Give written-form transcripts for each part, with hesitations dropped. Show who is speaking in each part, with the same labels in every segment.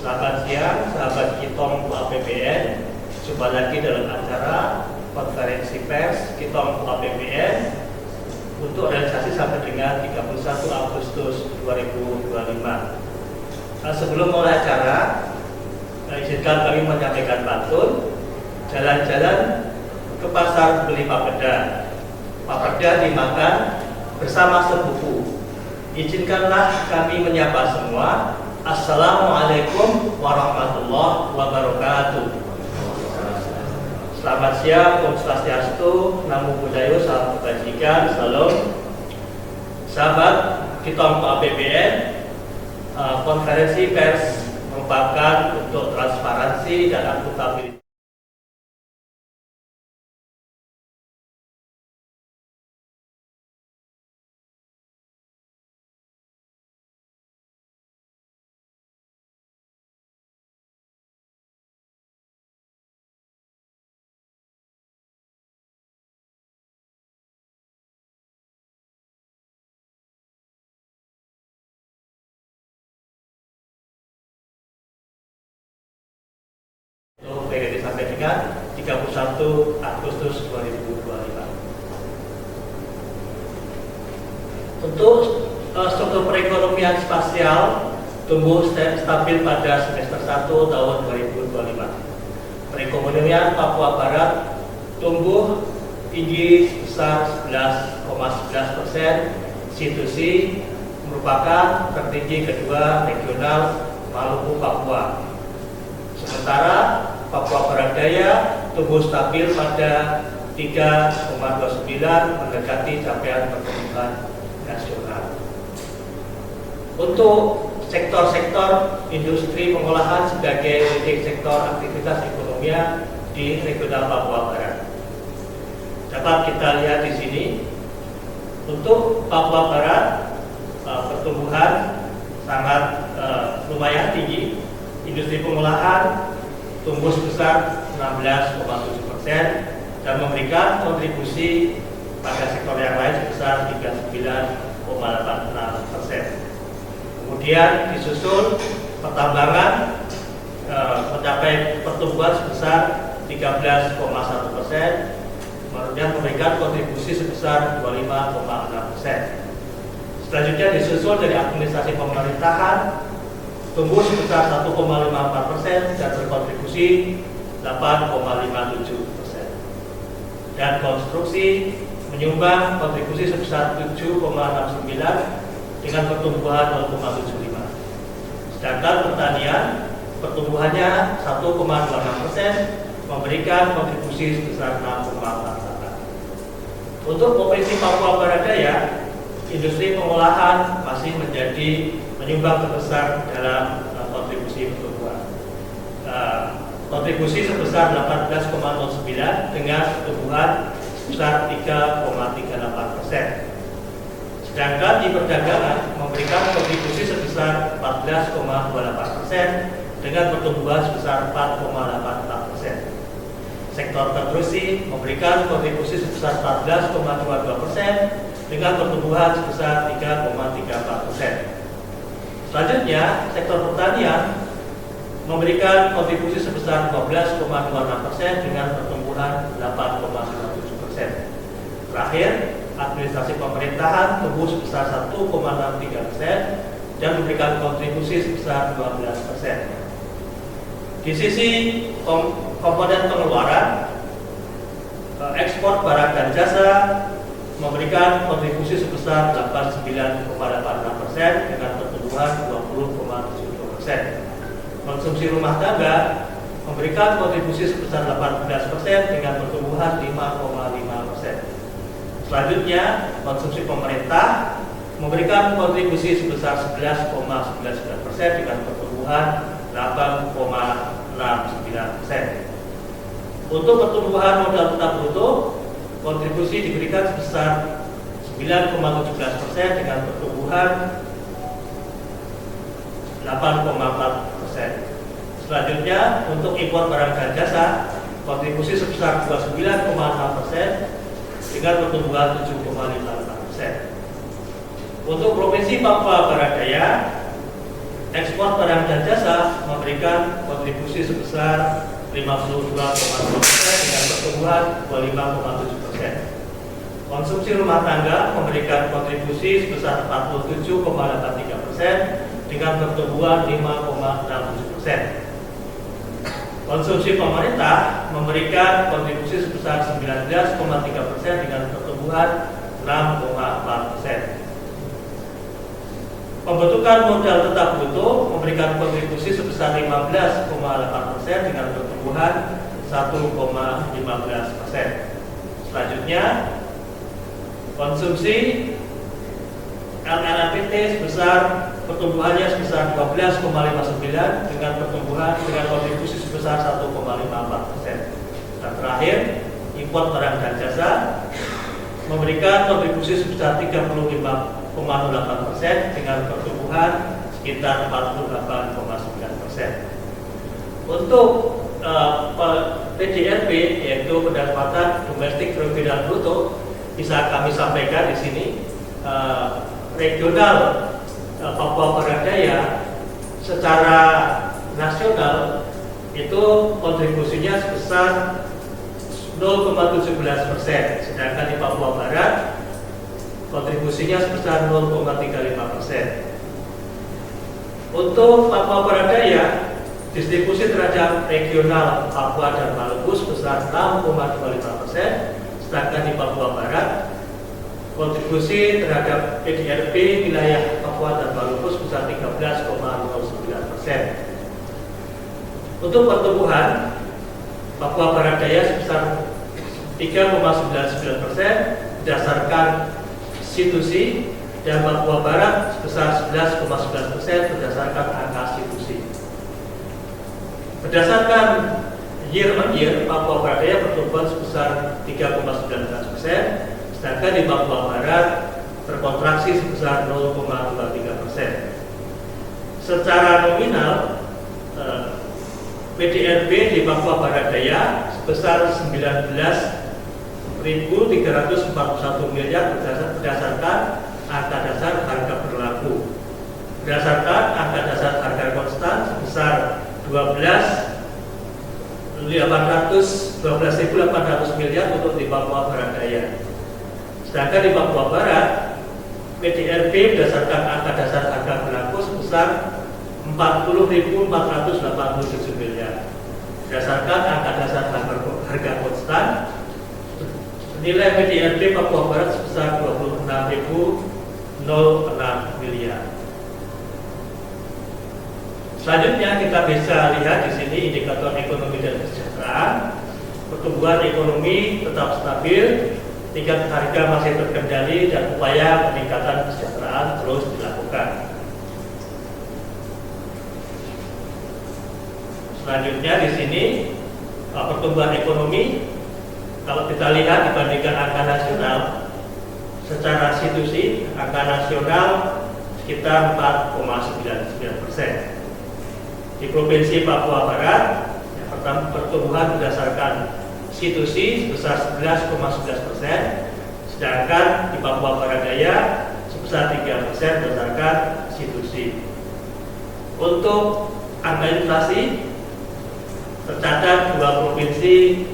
Speaker 1: Selamat siang, sahabat Kitong APBN. Jumpa lagi dalam acara konferensi pers Kitong APBN untuk realisasi sampai dengan 31 Agustus 2025. Sebelum mulai acara, izinkan kami menyampaikan pantun jalan-jalan ke pasar beli papeda. Papeda dimakan bersama sepupu. Izinkanlah kami menyapa semua. Assalamualaikum warahmatullahi wabarakatuh. Selamat siang, Om Swastiastu, Namo Buddhaya, salam kebajikan, salam. Sahabat Kitong APBN, konferensi pers merupakan untuk transparansi dan akuntabilitas. Sampai dengan 31 Agustus 2025. Untuk struktur perekonomian spasial tumbuh stabil pada semester 1 tahun 2025. Perekonomian Papua Barat tumbuh tinggi sebesar 11,11%. Situsi merupakan tertinggi kedua regional Maluku Papua. Sementara Papua Barat Daya tumbuh stabil pada 3,29 mendekati capaian pertumbuhan nasional. Untuk sektor-sektor industri pengolahan sebagai leading sektor aktivitas ekonomi di regional Papua Barat. Dapat kita lihat di sini, untuk Papua Barat pertumbuhan sangat lumayan tinggi. Industri pengolahan tumbuh sebesar 16,7% dan memberikan kontribusi pada sektor yang lain sebesar 39,86%. Kemudian disusul pertambangan mencapai pertumbuhan sebesar 13,1%, kemudian memberikan kontribusi sebesar 25,6%. Selanjutnya disusul dari administrasi pemerintahan tumbuh sebesar 1,54% dan berkontribusi 8,57%. Dan konstruksi menyumbang kontribusi sebesar 7,69 dengan pertumbuhan 0,75. Sedangkan pertanian pertumbuhannya 1,26% memberikan kontribusi sebesar 6,44. Untuk Provinsi Papua Barat Daya, industri pengolahan masih menjadi menyumbang terbesar dalam kontribusi pertumbuhan. Kontribusi sebesar 18,09 dengan pertumbuhan sebesar 3,38%. Sedangkan di perdagangan memberikan kontribusi sebesar 14,28% dengan pertumbuhan sebesar 4,84%. Sektor konstruksi memberikan kontribusi sebesar 14,22% dengan pertumbuhan sebesar 3,34%. Selanjutnya, sektor pertanian memberikan kontribusi sebesar 12,26% dengan pertumbuhan 8,97%. Terakhir, administrasi pemerintahan tumbuh sebesar 1,63% dan memberikan kontribusi sebesar 12%. Di sisi komponen pengeluaran, ekspor barang dan jasa memberikan kontribusi sebesar 89,86% dengan pertumbuhan 20,72%. Konsumsi rumah tangga memberikan kontribusi sebesar 18% dengan pertumbuhan 5,5%. Selanjutnya, konsumsi pemerintah memberikan kontribusi sebesar 11,99% dengan pertumbuhan 8,69%. Untuk pertumbuhan modal tetap bruto, kontribusi diberikan sebesar 9,17% dengan pertumbuhan 8,4%. Selanjutnya, untuk impor barang dan jasa, kontribusi sebesar 29,6% dengan pertumbuhan 7,54%. Untuk Provinsi Papua Barat Daya, ekspor barang dan jasa memberikan kontribusi sebesar 52,2% dengan pertumbuhan 25,7%. Konsumsi rumah tangga memberikan kontribusi sebesar 47,83% dengan pertumbuhan 5,67%. Konsumsi pemerintah memberikan kontribusi sebesar 19,3% dengan pertumbuhan 6,4%. Pembentukan modal tetap bruto memberikan kontribusi sebesar 15,8% dengan pertumbuhan 1,15%. Selanjutnya, konsumsi LLPT sebesar pertumbuhannya sebesar 12,59 dengan pertumbuhan dengan kontribusi sebesar 1,54%. Dan terakhir, import barang dan jasa memberikan kontribusi sebesar 35,08% dengan pertumbuhan sekitar 48,9%. Untuk PDRB yaitu pendapatan domestik regional bruto bisa kami sampaikan di sini. Regional Papua Barat Daya secara nasional itu kontribusinya sebesar 0,17%, sedangkan di Papua Barat kontribusinya sebesar 0,35%. Untuk Papua Barat Daya, distribusi terhadap regional Papua dan Maluku sebesar 6,25%, sedangkan di Papua Barat kontribusi terhadap PDRB wilayah Papua dan Maluku sebesar 13,09%. Untuk pertumbuhan Papua Barat Daya sebesar 3,99% berdasarkan situsi dan Papua Barat sebesar 11,11% berdasarkan angka situsi. Berdasarkan year on year, Papua Barat Daya pertumbuhan sebesar 3,19%, sedangkan di Papua Barat berkontraksi sebesar 0,23%. Secara nominal, PDRB di Papua Barat Daya sebesar 19.341 miliar berdasarkan angka dasar harga berlaku. Berdasarkan angka dasar harga konstan sebesar 12.800 miliar untuk di Papua Barat Daya. Sedangkan di Papua Barat, PDRB berdasarkan angka dasar harga berlaku sebesar 40.487 miliar. Berdasarkan angka dasar harga konstan, nilai PDRB Papua Barat sebesar 26.006 miliar. Selanjutnya kita bisa lihat di sini indikator ekonomi dan kesejahteraan. Pertumbuhan ekonomi tetap stabil, tingkat harga masih terkendali dan upaya peningkatan kesejahteraan terus dilakukan. Selanjutnya di sini pertumbuhan ekonomi, kalau kita lihat dibandingkan angka nasional, secara situsi angka nasional sekitar 4,99%. Di Provinsi Papua Barat, yang pertama pertumbuhan berdasarkan situsi sebesar 11,11%, sedangkan di Papua Barat Daya sebesar 3% berdasarkan situsi. Untuk angka inflasi, tercatat dua provinsi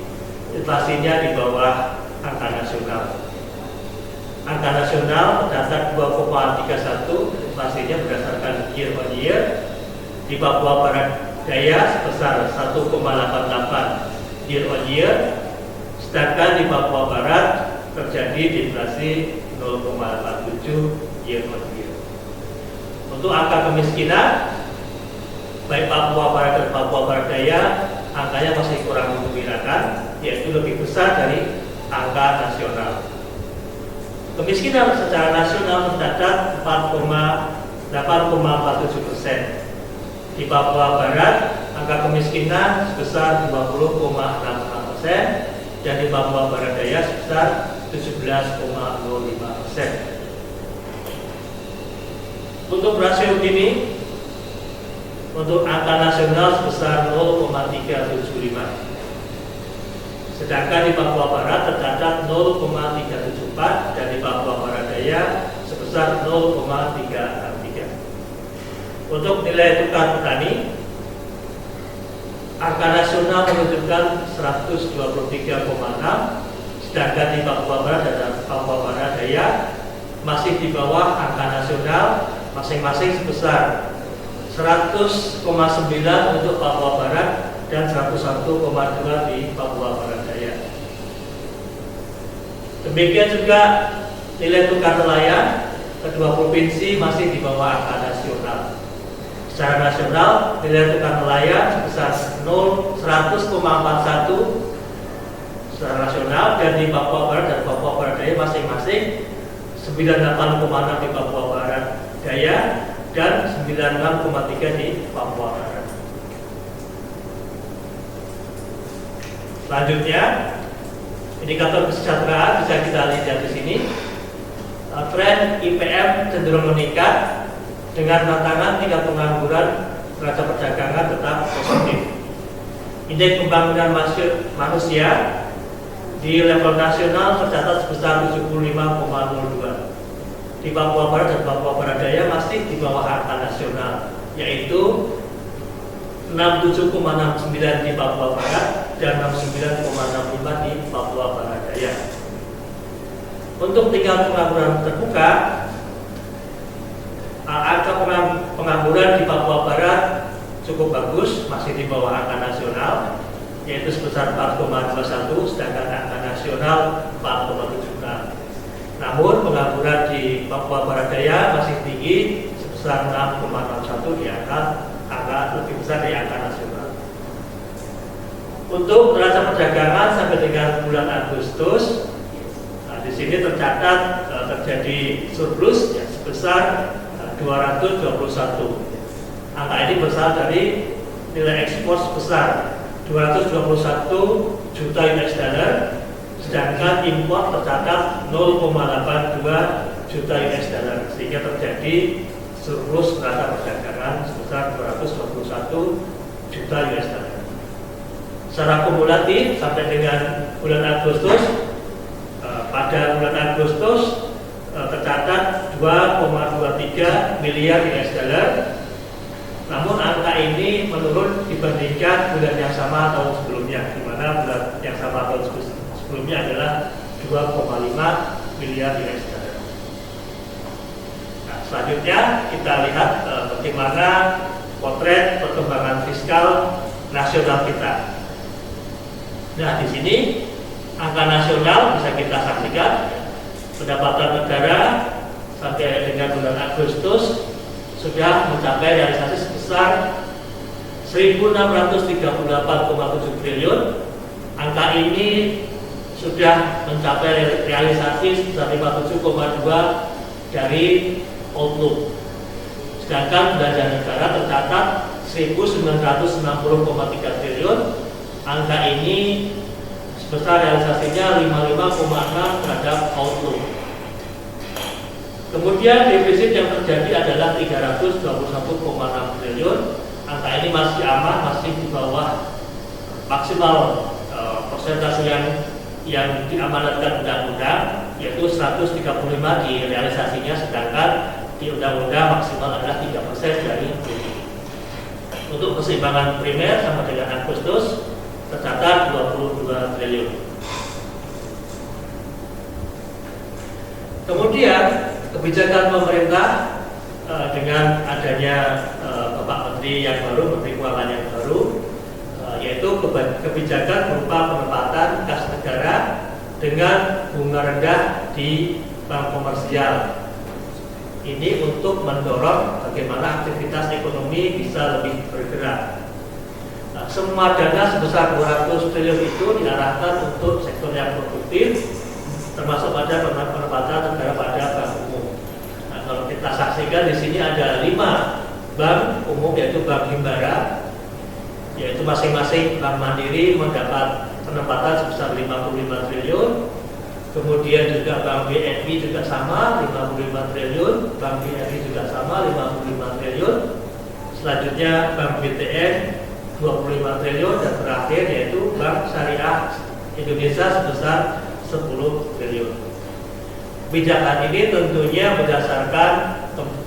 Speaker 1: inflasinya di bawah angka nasional. Angka nasional tercatat 2,31, inflasinya berdasarkan year on year. Di Papua Barat Daya sebesar 1,88 year on year, sedangkan di Papua Barat terjadi deflasi 0,87 year on year. Untuk angka kemiskinan, baik Papua Barat dan Papua Barat Daya, angkanya masih kurang menggembirakan, yaitu lebih besar dari angka nasional. Kemiskinan secara nasional tercatat 8,47%. Di Papua Barat, angka kemiskinan sebesar 20,66% dan di Papua Barat Daya sebesar 17,05%. Untuk rasio Gini, untuk angka nasional sebesar 0,375. Sedangkan di Papua Barat tercatat 0,374 dan di Papua Barat Daya sebesar 0,363. Untuk nilai tukar petani, angka nasional menunjukkan 123,6, sedangkan di Papua Barat dan Papua Barat Daya masih di bawah angka nasional, masing-masing sebesar 100,9 untuk Papua Barat dan 101,2 di Papua Barat Daya. Demikian juga nilai tukar nelayan, kedua provinsi masih di bawah angka nasional. Secara nasional, nilai tukar nelayan sebesar 100,41 secara nasional, dan di Papua Barat dan Papua Barat Daya masing-masing 98,6 di Papua Barat Daya dan 96,3 di Papua Barat. Selanjutnya, indikator kesejahteraan bisa kita lihat di sini. Tren IPM cenderung meningkat dengan tantangan tingkat pengangguran neraca perdagangan tetap positif. Indeks pembangunan manusia di level nasional tercatat sebesar 75,02. Di Papua Barat dan Papua Barat Daya masih di bawah angka nasional, yaitu 67,69 di Papua Barat dan 69,65 di Papua Barat Daya. Untuk tingkat pengangguran terbuka, angka pengangguran di Papua Barat cukup bagus, masih di bawah angka nasional, yaitu sebesar 4,21, sedangkan angka nasional 4,76. Namun pengangguran di Papua Barat Daya masih tinggi, sebesar 6,61, di angka lebih besar dari angka nasional. Untuk neraca perdagangan sampai dengan bulan Agustus, di sini tercatat terjadi surplus ya, sebesar 221. Angka ini berasal dari nilai ekspor sebesar 221 juta US dollar, sedangkan impor tercatat 0,82 juta US dollar, sehingga terjadi surplus neraca perdagangan sebesar 221 juta US dollar. Secara kumulatif sampai dengan bulan Agustus, pada bulan Agustus tercatat 2,23 miliar US dollar. Namun angka ini menurun dibandingkan bulan yang sama tahun sebelumnya, di mana bulan yang sama tahun sebelumnya adalah 2,5 miliar US dollar. Nah, selanjutnya kita lihat bagaimana potret perkembangan fiskal nasional kita. Nah, di sini angka nasional bisa kita saksikan, pendapatan negara sampai dengan bulan Agustus sudah mencapai realisasi sebesar 1.638,7 triliun. Angka ini sudah mencapai realisasi sebesar 57,2 dari outlook. Sedangkan belanja negara tercatat 1.960,3 triliun. Angka ini sebesar realisasinya 55,6 terhadap outlook. Kemudian defisit yang terjadi adalah 321,6 triliun. Angka ini masih aman, masih di bawah maksimal persentase yang diamanatkan undang-undang, yaitu 135 di realisasinya, sedangkan di undang-undang maksimal adalah 3% dari PDB. Untuk keseimbangan primer sama dengan Agustus tercatat 22 triliun. Kemudian kebijakan pemerintah dengan adanya Bapak Menteri yang baru, Menteri Keuangan yang baru, yaitu kebijakan berupa penempatan kas negara dengan bunga rendah di bank komersial. Ini untuk mendorong bagaimana aktivitas ekonomi bisa lebih bergerak. Semua dana sebesar 200 triliun itu diarahkan untuk sektor yang produktif, termasuk pada penempatan negara pada bank umum. Nah, kalau kita saksikan di sini ada 5 bank umum, yaitu Bank Himbara, yaitu masing-masing Bank Mandiri mendapat penempatan sebesar 55 triliun. Kemudian juga Bank BNI juga sama 55 triliun, Bank BRI juga sama 55 triliun. Selanjutnya Bank BTN 25 triliun, dan terakhir yaitu Bank Syariah Indonesia sebesar 10 triliun. Kebijakan ini tentunya berdasarkan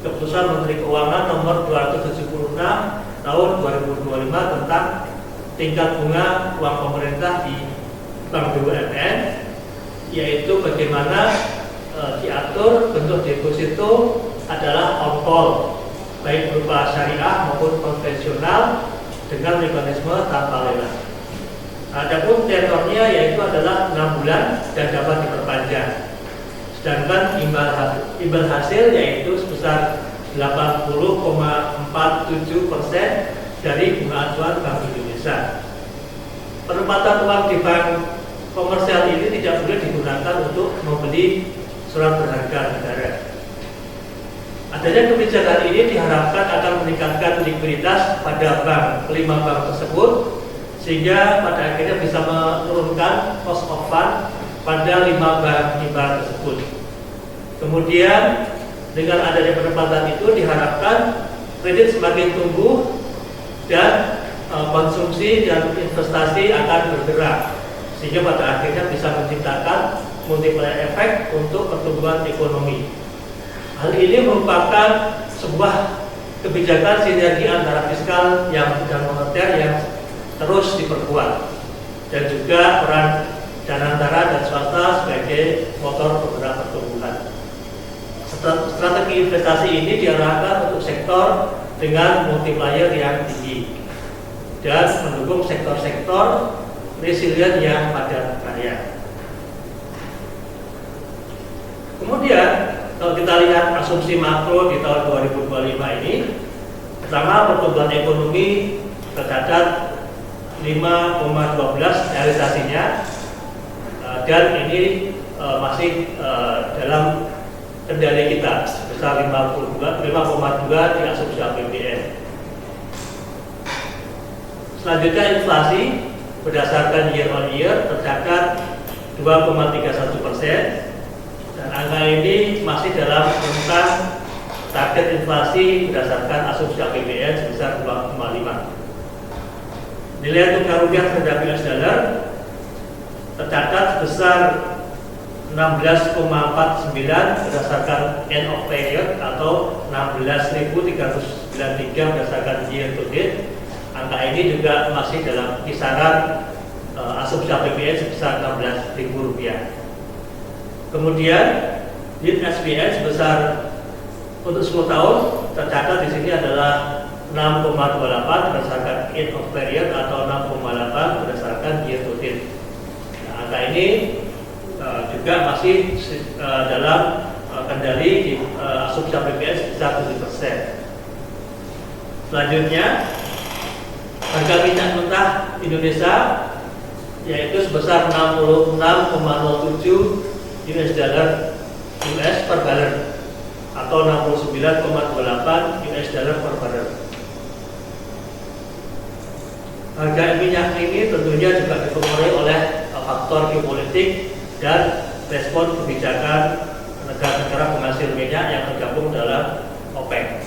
Speaker 1: Keputusan Menteri Keuangan nomor 276 tahun 2025 tentang tingkat bunga uang pemerintah di Bank BUMN, yaitu bagaimana diatur bentuk deposito adalah on call, baik berupa syariah maupun konvensional dengan mekanisme tanpa lelang. Adapun tenornya yaitu adalah 6 bulan dan dapat diperpanjang. Sedangkan imbal hasil yaitu sebesar 80,47% dari bunga acuan Bank Indonesia. Penempatan uang di bank komersial ini tidak boleh digunakan untuk membeli surat berharga negara. Adanya kebijakan ini diharapkan akan meningkatkan likuiditas pada kelima bank tersebut, sehingga pada akhirnya bisa menurunkan cost of fund pada 5 bank himbara tersebut. Kemudian dengan adanya penempatan itu diharapkan kredit semakin tumbuh dan konsumsi dan investasi akan bergerak, sehingga pada akhirnya bisa menciptakan multiplier effect untuk pertumbuhan ekonomi. Hal ini merupakan sebuah kebijakan sinergi antara fiskal dan moneter yang terus diperkuat, dan juga peran Danantara dan swasta sebagai motor penggerak pertumbuhan. Strategi investasi ini diarahkan untuk sektor dengan multiplier yang tinggi dan mendukung sektor-sektor resilient yang padat karya. Kemudian kalau kita lihat asumsi makro di tahun 2025 ini, pertama pertumbuhan ekonomi tercatat 5,12 realisasinya, dan ini masih dalam kendali kita sebesar 5,2 di asumsi APBN. Selanjutnya inflasi berdasarkan year on year tercatat 2,31%, dan angka ini masih dalam rentang target inflasi berdasarkan asumsi APBN sebesar 2,5. Nilai tukar rupiah terhadap US dollar tercatat sebesar 16,49 berdasarkan end of period atau 16.393 berdasarkan year to date. Angka ini juga masih dalam kisaran asumsi APBN sebesar Rp16.000. Kemudian yield SBN sebesar untuk 10 tahun tercatat di sini adalah 6,28 berdasarkan end of period atau 6,8 berdasarkan year to date. Nah, angka ini juga masih dalam kendali di asumsi APBN sebesar 7%. Selanjutnya, harga minyak mentah Indonesia yaitu sebesar 66,07 US dollar US per barrel atau 69,28 US dollar per barrel. Harga minyak ini tentunya juga dipengaruhi oleh faktor geopolitik dan respon kebijakan negara-negara penghasil minyak yang tergabung dalam OPEC.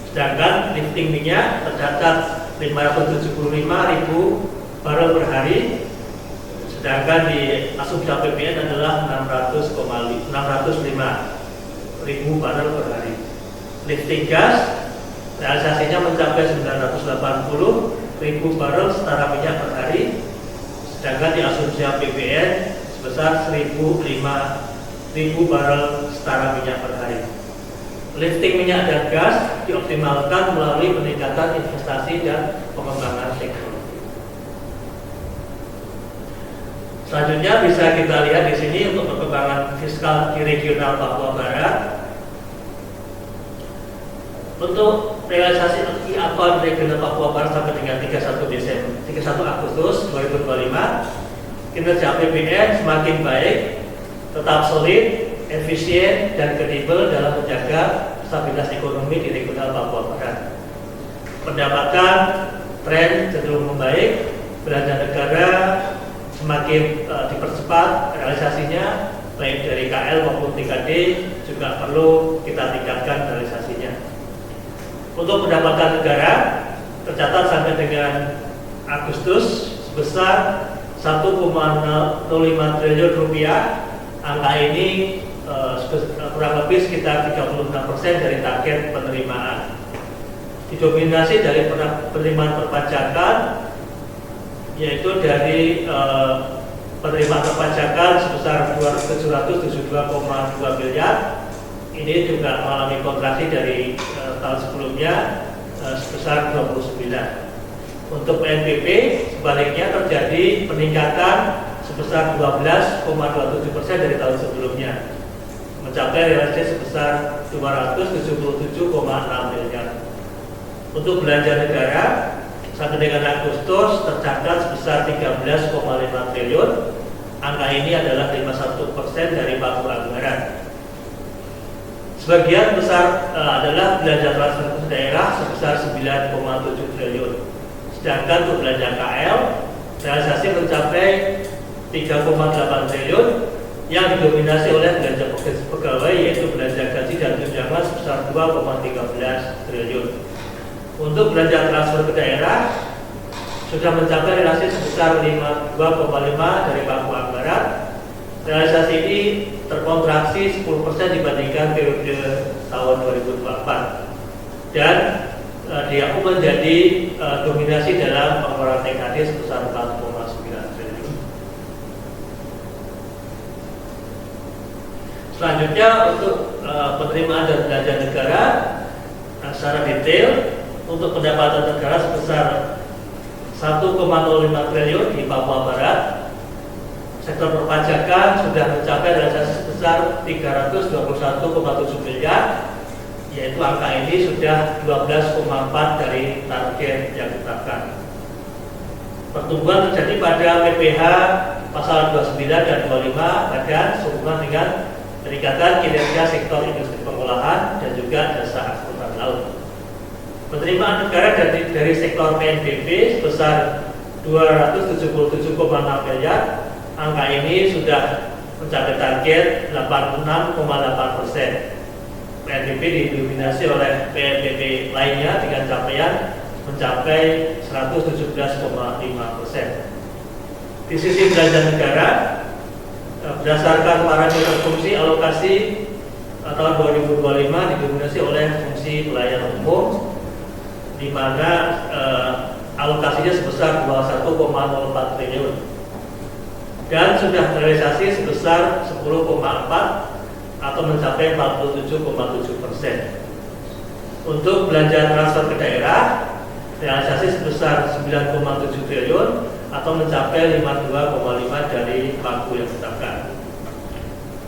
Speaker 1: Sedangkan lifting minyak tercatat 575.000 barel per hari, sedangkan di asumsi APBN adalah 605.000 barel per hari. Lifting gas realisasinya mencapai 980.000 barel setara minyak per hari, sedangkan di asumsi APBN sebesar 1.005.000 barel setara minyak per hari. Lifting minyak dan gas dioptimalkan melalui peningkatan investasi dan pengembangan teknologi. Selanjutnya bisa kita lihat di sini untuk perkembangan fiskal di regional Papua Barat. Untuk realisasi akun regional Papua Barat sampai dengan 31 Agustus 2025, kinerja APBN semakin baik, tetap solid, efisien dan kredibel dalam menjaga stabilitas ekonomi di regional Papua Barat. Pendapatan tren cenderung membaik, belanja negara semakin dipercepat realisasinya, baik dari KL maupun TKD juga perlu kita tingkatkan realisasinya. Untuk pendapatan negara tercatat sampai dengan Agustus sebesar 1,05 triliun rupiah. Angka ini kurang lebih sekitar 36% dari target penerimaan. Didominasi dari penerimaan perpajakan, yaitu dari penerimaan perpajakan sebesar 772,2 miliar. Ini juga mengalami kontraksi dari tahun sebelumnya sebesar 29. Untuk PNBP sebaliknya terjadi peningkatan sebesar 12,27% dari tahun sebelumnya, mencapai realisasi sebesar 277,6 miliar. Untuk belanja negara sampai dengan Agustus tercatat sebesar 13,5 triliun. Angka ini adalah 51% dari pagu anggaran. Sebagian besar adalah belanja transfer ke daerah sebesar 9,7 triliun. Sedangkan untuk belanja KL, realisasi mencapai 3,8 triliun yang didominasi oleh belanja pegawai, yaitu belanja gaji dan tunjangan sebesar 2,13 triliun. Untuk belanja transfer ke daerah sudah mencapai realisasi sebesar 2,5 dari pagu anggaran. Realisasi ini terkontraksi 10% dibandingkan periode tahun 2024 dan dia menjadi dominasi dalam pengeluaran TKD sebesar 4,9 triliun. Selanjutnya untuk penerimaan dan belanja negara secara detail. Untuk pendapatan negara sebesar 1,05 triliun di Papua Barat. Sektor perpajakan sudah mencapai realisasi sebesar 321,7 miliar, yaitu angka ini sudah 12,4 dari target yang ditetapkan. Pertumbuhan terjadi pada PPH pasal 29 dan 25 badan sehubungan dengan peningkatan kinerja sektor industri pengolahan dan juga jasa angkutan laut. Penerimaan negara dari sektor PNBP sebesar 277,6 miliar. Angka ini sudah mencapai target 86,8%. PNBP didominasi oleh PNBP lainnya dengan capaian mencapai 117,5%. Di sisi belanja negara, berdasarkan parameter fungsi alokasi tahun 2025 didominasi oleh fungsi pelayanan umum, di mana alokasinya sebesar 21,04 triliun dan sudah terrealisasi sebesar 10,4 atau mencapai 47,7%. Untuk belanja transfer ke daerah, realisasi sebesar 9,7 triliun atau mencapai 52,5 dari pagu yang ditetapkan.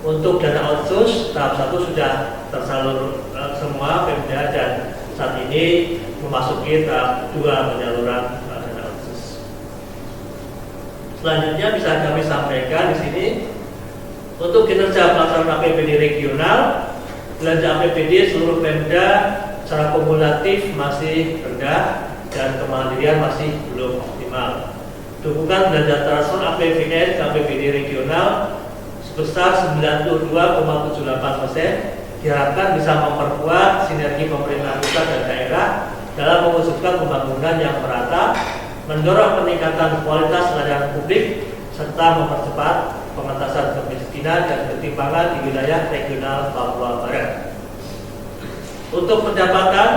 Speaker 1: Untuk dana otsus tahap 1 sudah tersalur semua Pemda dan saat ini memasuki tahap 2 penyaluran dana otsus. Selanjutnya bisa kami sampaikan di sini untuk kinerja pelaksanaan APBD regional, belanja APBD seluruh Pemda secara kumulatif masih rendah dan kemandirian masih belum optimal. Dukungan belanja transfer APBN ke APBD regional sebesar 92,78% diharapkan bisa memperkuat sinergi pemerintah pusat dan daerah dalam mewujudkan pembangunan yang merata, mendorong peningkatan kualitas layanan publik, serta mempercepat pengentasan kemiskinan dan ketimpangan di wilayah regional Papua Barat. Untuk pendapatan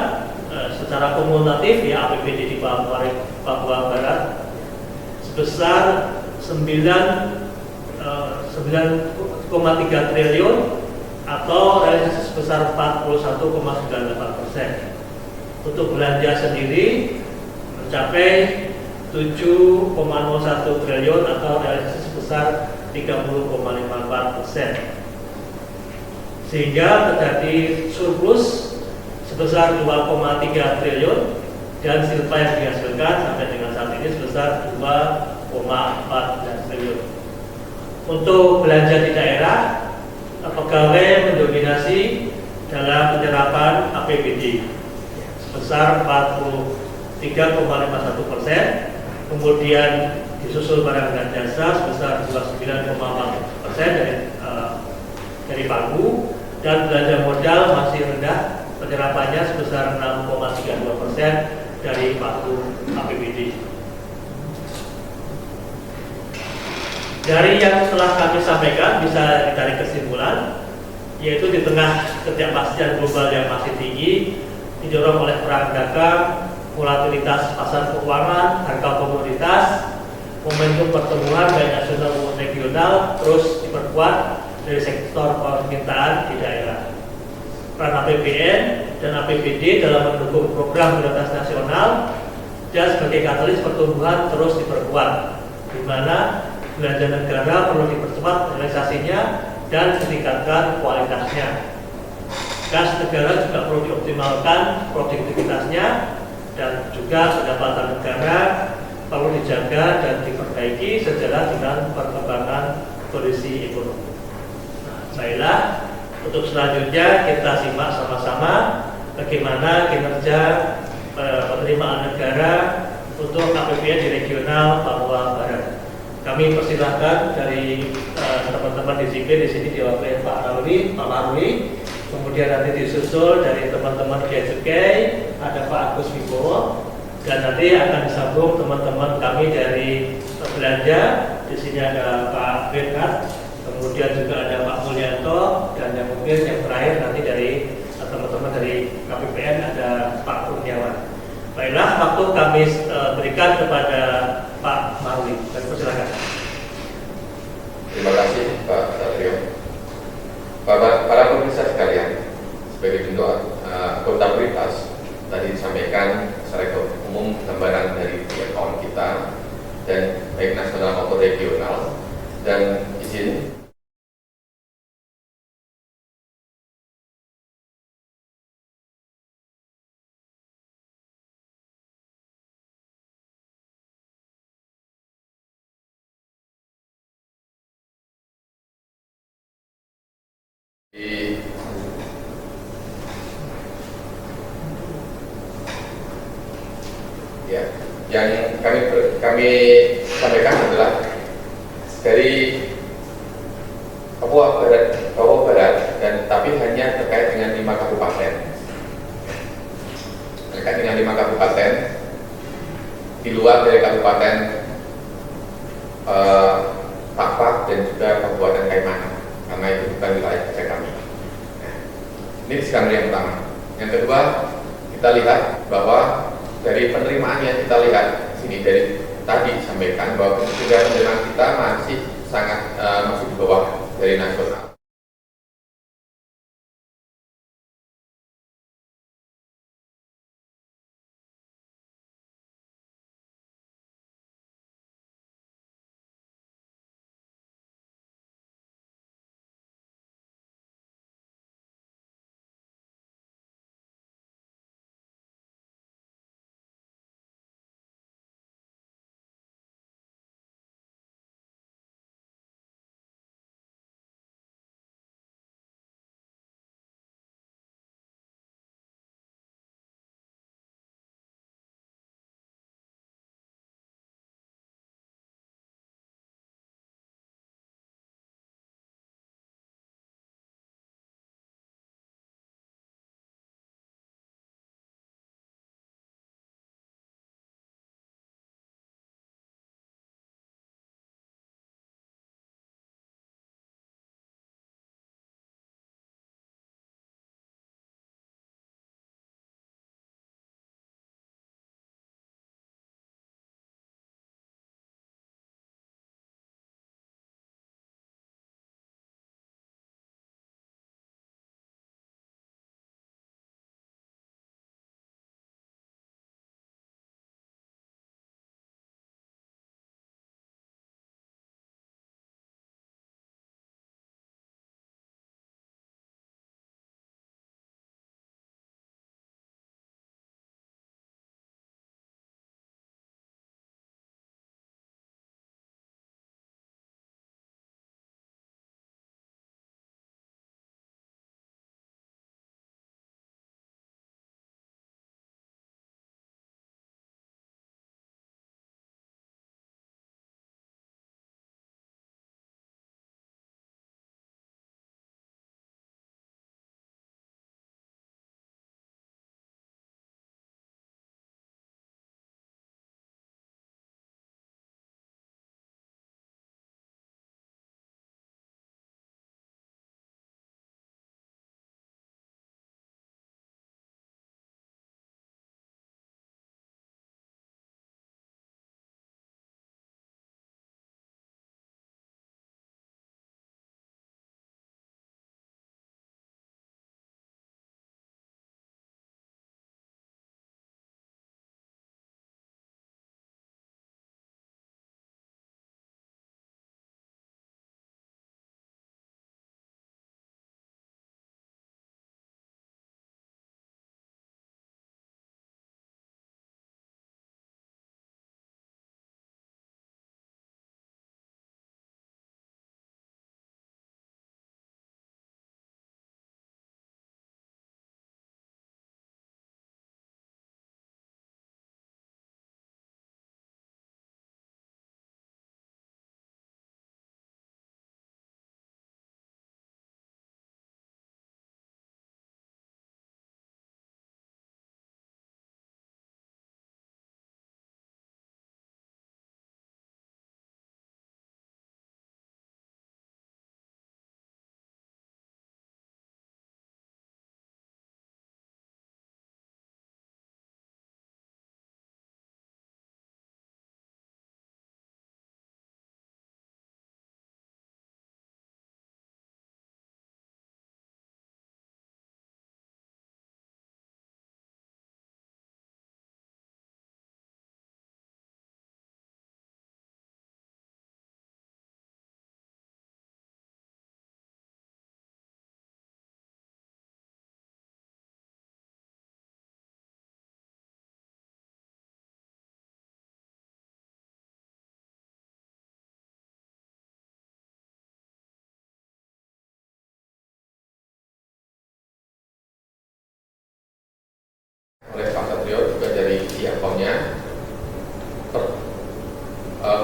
Speaker 1: secara kumulatif ya APBD di Papua Barat sebesar 9,3 triliun atau realisasi sebesar 41,98%. Untuk belanja sendiri mencapai 7,01 triliun atau realisasi sebesar 30,54%. Sehingga terjadi surplus sebesar 2,3 triliun dan silpa yang dihasilkan sampai dengan saat ini sebesar 2,14 triliun. Untuk belanja di daerah, pegawai mendominasi dalam penyerapan APBD sebesar 43,51%, kemudian disusul barang dan jasa sebesar 29,4% dari pagu, dan belanja modal masih rendah, penyerapannya sebesar 6,32% dari pagu APBD. Dari yang telah kami sampaikan bisa ditarik kesimpulan yaitu di tengah ketidakpastian global yang masih tinggi, didorong oleh perang dagang, volatilitas pasar keuangan, harga komoditas, momentum pertumbuhan baik nasional maupun regional terus diperkuat dari sektor permintaan di daerah. Peran APBN dan APBD dalam mendukung program prioritas nasional dan sebagai katalis pertumbuhan terus diperkuat, di mana belanja negara perlu dipercepat realisasinya dan meningkatkan kualitasnya. Kas negara juga perlu dioptimalkan produktivitasnya dan juga pendapatan negara perlu dijaga dan diperbaiki sejalan dengan perkembangan kondisi ekonomi. Nah, baiklah, untuk selanjutnya kita simak sama-sama bagaimana kinerja penerimaan negara untuk APBN di regional Papua Barat. Kami persilahkan dari teman-teman disiplin di sini diwakili Pak Maruli, kemudian nanti disusul dari teman-teman Bea Cukai, ada Pak Agus Wibowo, dan nanti akan disambung teman-teman kami dari belanja. Di sini ada Pak Bernard, kemudian juga ada Pak Mulyanto, dan yang mungkin yang terakhir nanti dari teman-teman dari KPPN ada Pak Kurniawan. Baiklah, waktu kami berikan kepada Pak Maruli. Silakan.
Speaker 2: Terima kasih Pak Satrio. Para pemirsa sekalian, sebagai bentuk akuntabilitas tadi disampaikan secara umum gambaran dari account kita dan baik nasional maupun regional, dan izin di ya, yang kami sampaikan adalah dari Papua Barat, dan tapi hanya terkait dengan 5 kabupaten. Terkait dengan 5 kabupaten di luar dari kabupaten Pakpak dan juga Kabupaten Kaimanan, karena itu bukan wilayah kerja kami. Nah, ini skandal yang pertama. Yang kedua, kita lihat bahwa dari penerimaan yang kita lihat sini, dari tadi disampaikan bahwa penerimaan kita masih sangat masih di bawah dari nasional.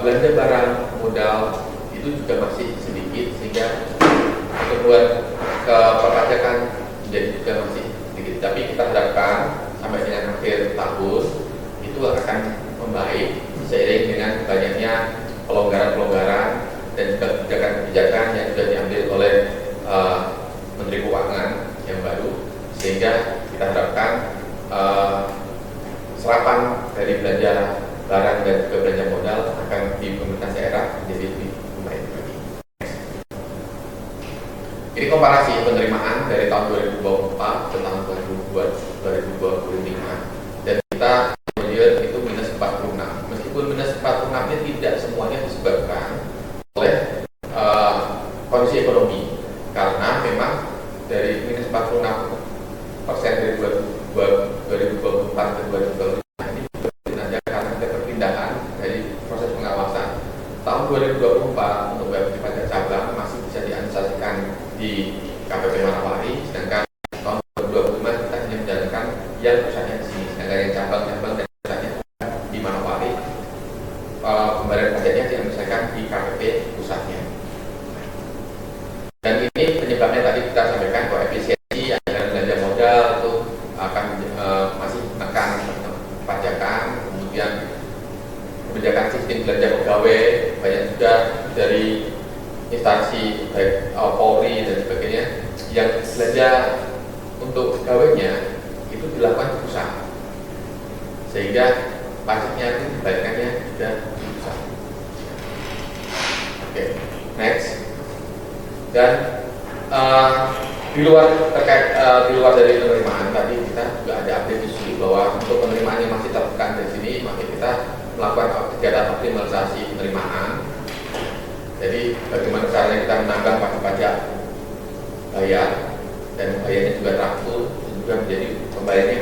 Speaker 2: belanja barang modal itu juga masih sedikit, sehingga pertumbuhan ke perpajakan menjadi juga masih sedikit. Tapi kita harapkan sampai dengan akhir tahun itu akan membaik seiring dengan banyaknya pelonggaran-pelonggaran dan juga kebijakan-kebijakan yang sudah diambil oleh Menteri Keuangan yang baru, sehingga kita harapkan serapan dari belanja barang dan juga belanja modal akan di pemerintah daerah menjadi lebih baik lagi. Ini komparasi penerimaan dari tahun 2024 ke tahun 2025, dan kita melihat itu minus 46. Meskipun minus 46 nya tidak semuanya disebabkan oleh kondisi ekonomi, karena memang dari minus 46% dari 2024 ke 2025 ini karena ada perpindahan dari proses pengawasan. Tahun 2024 untuk wajib pajak cabang masih bisa dianalisasikan di KPP Manawari, sedangkan tahun 2025 kita hanya menjalankan yang pusatnya di sini, sedangkan yang cabang-cabang dan pusatnya di Manawari, pembayaran pajaknya dianalisasikan di KPP pusatnya. Dan ini penyebabnya tadi kita sampaikan bahwa efisiensi anggaran belanja modal itu akan masih menekan pajakan, kemudian kebijakan sistem belanja pegawai banyak juga dari instansi baik Polri dan sebagainya yang belanja untuk pegawainya itu dilakukan di pusat, sehingga pajaknya itu dibayarkannya juga di pusat. Oke, next. Dan di luar dari penerimaan tadi kita juga ada update isu bahwa untuk penerimaan yang masih tertekan di sini, maka kita melakukan kegiatan optimalisasi penerimaan. Jadi bagaimana caranya kita menambah pajak bayar dan bayarnya juga teratur, dan juga menjadi pembayarannya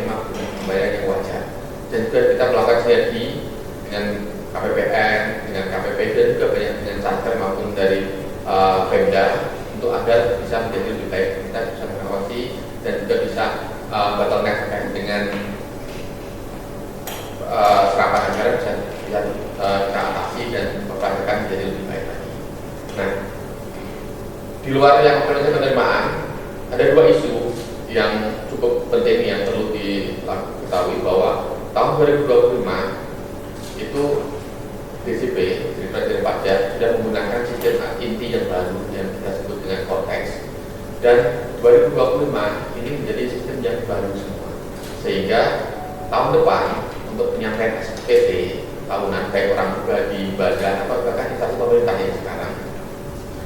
Speaker 2: pembayaran yang wajar. Dan juga kita melakukan sinergi dengan KPPN, dengan KPP, dan juga banyak dengan Satker maupun dari Pemda, untuk agar bisa menjadi lebih baik, kita bisa mengawasi dan juga bisa bottleneck terkait dengan serapan anggaran bisa kita atasi dan perpajakan menjadi lebih baik lagi. Nah, di luar yang optimalisasi penerimaan, ada dua isu yang cukup penting yang perlu diketahui, bahwa tahun 2025 itu DCP, Dirjen Pajak, sudah menggunakan sistem inti yang baru yang kita sebut dengan Cortex, dan 2025 ini menjadi sistem yang baru semua, sehingga tahun depan untuk penyampaian SPT tahunan baik orang pribadi, badan atau bahkan instansi pemerintah yang sekarang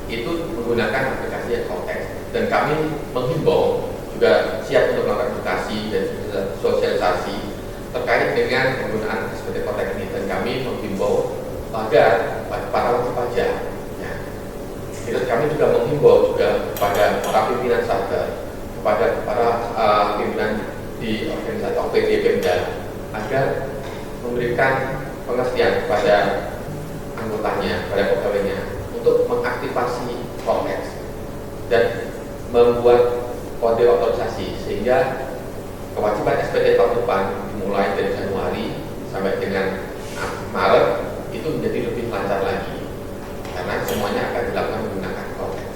Speaker 2: itu menggunakan aplikasi yang Cortex, dan kami menghimbau juga siap untuk melakukan edukasi dan sosialisasi terkait dengan penggunaan SPT Cortex ini, dan kami menghimbau agar para wajib pajak, ya, itu kami juga menghimbau juga kepada para pimpinan Satker, kepada para pimpinan di organisasi OPD Pemda, agar memberikan pengertian kepada anggotanya, pada pegawainya, untuk mengaktifasi Cortex dan membuat kode otorisasi, sehingga kewajiban SPT tahun depan dimulai dari Januari sampai dengan Maret itu menjadi lebih lancar lagi, karena semuanya akan dilakukan menggunakan Cortex.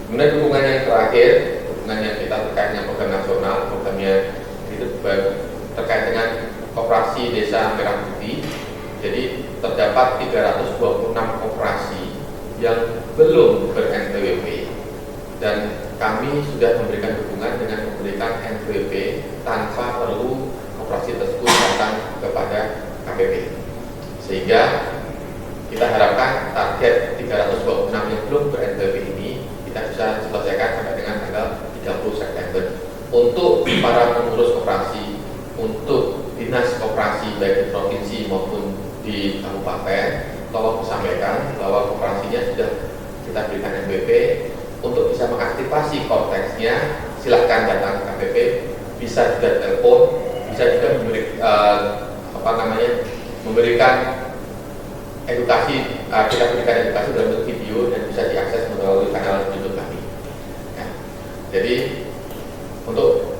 Speaker 2: Kemudian dukungan yang terakhir, dukungan yang kita terkait dengan program nasional, programnya itu terkait dengan koperasi desa Merah Putih. Jadi terdapat 326 koperasi yang belum ber-NPWP, dan kami sudah memberikan dukungan dengan memberikan NPWP tanpa perlu koperasi tersebut datang kepada KPP, sehingga kita harapkan target 326 yang belum ber-NPWP ini kita bisa selesaikan sampai dengan tanggal 30 September. Untuk para pengurus koperasi, untuk dinas koperasi baik di provinsi maupun di kabupaten, tolong disampaikan bahwa koperasinya sudah kita berikan NPWP. Untuk bisa mengaktifasi Cortex-nya, silakan datang ke KPP, bisa juga telepon, bisa juga memberikan edukasi, kita berikan edukasi dalam bentuk video dan bisa diakses melalui kanal YouTube kami. Ya. Jadi untuk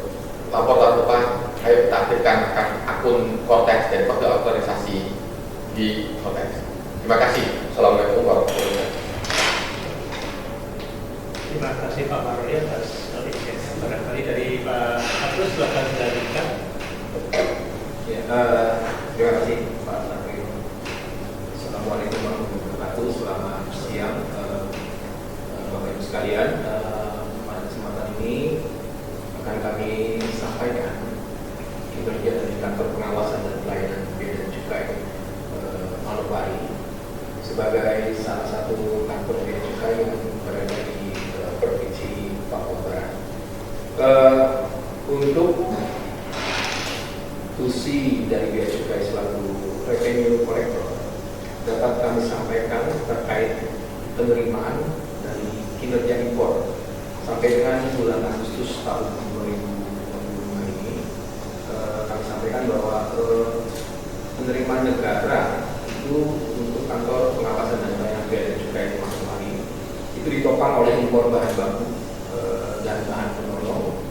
Speaker 2: lapor tahun depan, ayo kita aktifkan akun Cortex dan kode otorisasi di Cortex. Terima kasih. Assalamualaikum warahmatullahi wabarakatuh.
Speaker 1: Terima kasih Pak Maruli atas insight-nya. Barangkali dari Pak Agus silakan dilanjutkan.
Speaker 3: Ya, terima kasih Pak Sakri. Assalamualaikum warahmatullahi wabarakatuh. Selamat siang Bapak Ibu sekalian. Pada kesempatan ini akan kami sampaikan kinerja dari kantor pengawasan dan pelayanan bea dan cukai Manokwari sebagai salah satu kantor bea cukai yang berada di provinsi Papua Barat. Untuk tusi dari bea cukai selaku revenue collector dapat kami sampaikan terkait penerimaan dari kinerja impor sampai dengan bulan Agustus tahun 2025 ini. Kami sampaikan bahwa penerimaan negara itu untuk kantor pengawasan dan pelayanan bea dan cukai Manokwari itu ditopang oleh impor bahan baku dan bahan penolong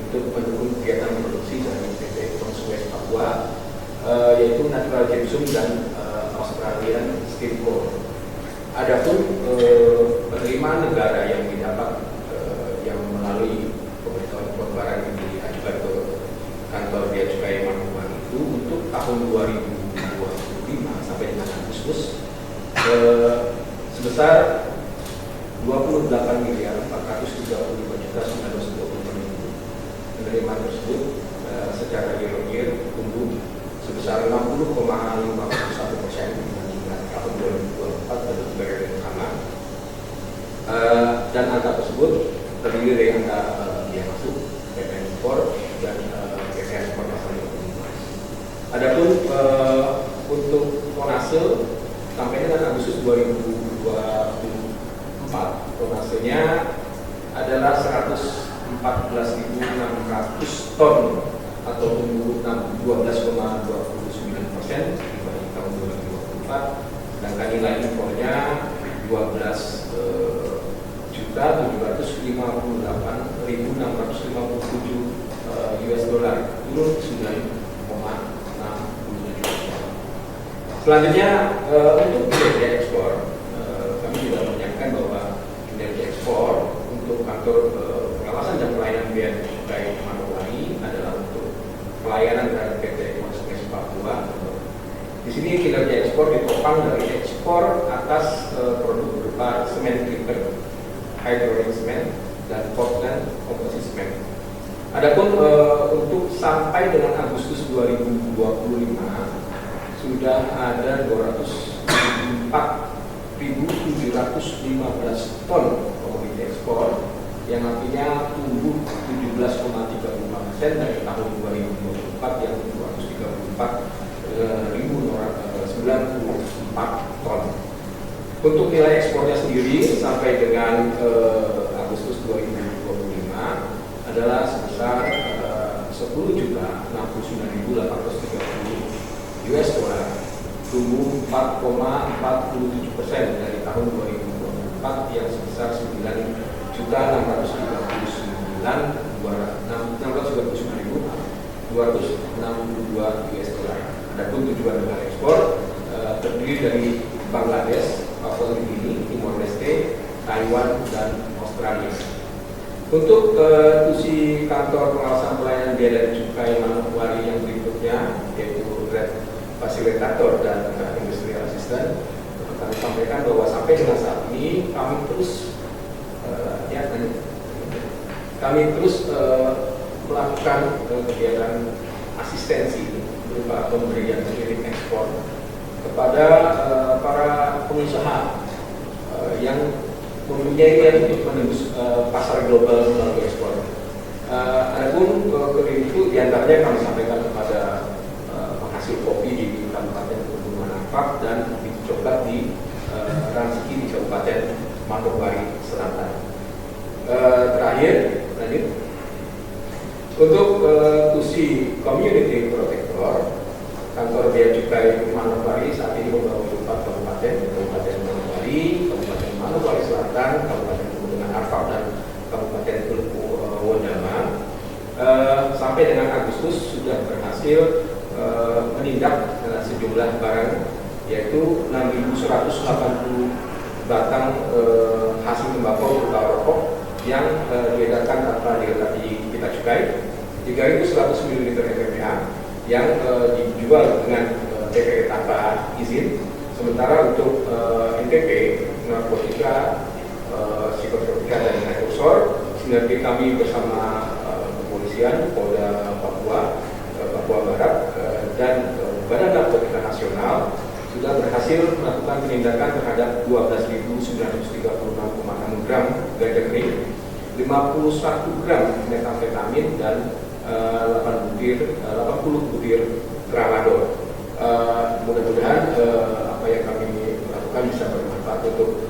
Speaker 3: untuk mendukung kegiatan produksi dari PT Konsues Papua, yaitu natural gypsum dan Australian steel core. Adapun penerimaan negara yang didapat yang melalui pemberitahuan impor barang yang diajukan ke kantor bea cukai Manokwari itu untuk tahun 2025 sampai dengan Agustus sebesar 28.435.920.000. Penerimaan tersebut secara year-on-year tumbuh sebesar 60,51% dibandingkan tahun 2024 pada periode yang sama. Dan angka tersebut terdiri dari angka biaya masuk, PPN impor, dan PPN eksportasi. Adapun untuk tonase sampai dengan Agustus 2024, tonasenya adalah 114.600 ton atau tumbuh 12,29% dibanding tahun 2024, sedangkan nilai impornya 12.758.657 US dollar, turun 9,67%. Selanjutnya untuk kinerja ekspor, kami juga menyampaikan bahwa kinerja ekspor untuk kantor pengawasan dan pelayanan bea dan cukai Manokwari adalah untuk pelayanan terhadap PT Konsues Papua. Di sini kinerja ekspor ditopang dari ekspor atas produk berupa semen clipper, hydraulic semen, dan Portland composite semen. Adapun untuk sampai dengan Agustus 2025 sudah ada 204.715 ton komoditi ekspor yang artinya tumbuh 17,35% dari tahun 2024 yang 234.094 ton. Untuk nilai ekspornya sendiri sampai dengan Agustus 2025 adalah sebesar 10.069.830 US dollar, tumbuh 4,47% dari tahun 2024 yang sebesar 9.639.262 US dollar. Adapun tujuan negara ekspor terdiri dari Bangladesh, Papua New Guinea, Timor Leste, Taiwan, dan Australia. Untuk tusi kantor pengawasan pelayanan bea dan cukai Manokwari yang berikutnya, yaitu Red Fasilitator dan Industri Asisten, kami sampaikan bahwa sampai dengan saat ini kami terus melakukan kegiatan asistensi berupa pemberian kirim ekspor kepada para pengusaha yang mempunyai niat untuk menembus pasar global melalui ekspor. Adapun kirim itu diantaranya kami sampaikan kepada penghasil kopi di Kabupaten Pegunungan Arfak dan dicoba di Ransiki di Kabupaten Manokwari Selatan. Terakhir, lanjut. Untuk tusi community protector, kantor bea cukai Manokwari saat ini membawa 4 kabupaten, Kabupaten Manokwari, Kabupaten Manokwari Selatan, Kabupaten Pegunungan Arfak, dan Kabupaten Telugu Wondama. Sampai dengan Agustus sudah berhasil menindak sejumlah barang yaitu 6.180 batang hasil tembakau berupa rokok yang diedarkan tanpa dilengkapi pita cukai, 3.100 ml MPPA yang dijual dengan TPE tanpa izin. Sementara untuk NTP, narkotika, psikotropika dan prekursor, sinergi kami bersama kepolisian Polda Papua, Papua Barat dan Badan Narkotika Nasional sudah berhasil melakukan penindakan terhadap 12.936,6 gram ganja kering, 51 gram metamfetamin dan 80 butir tramadol. Mudah-mudahan apa yang kami lakukan bisa bermanfaat untuk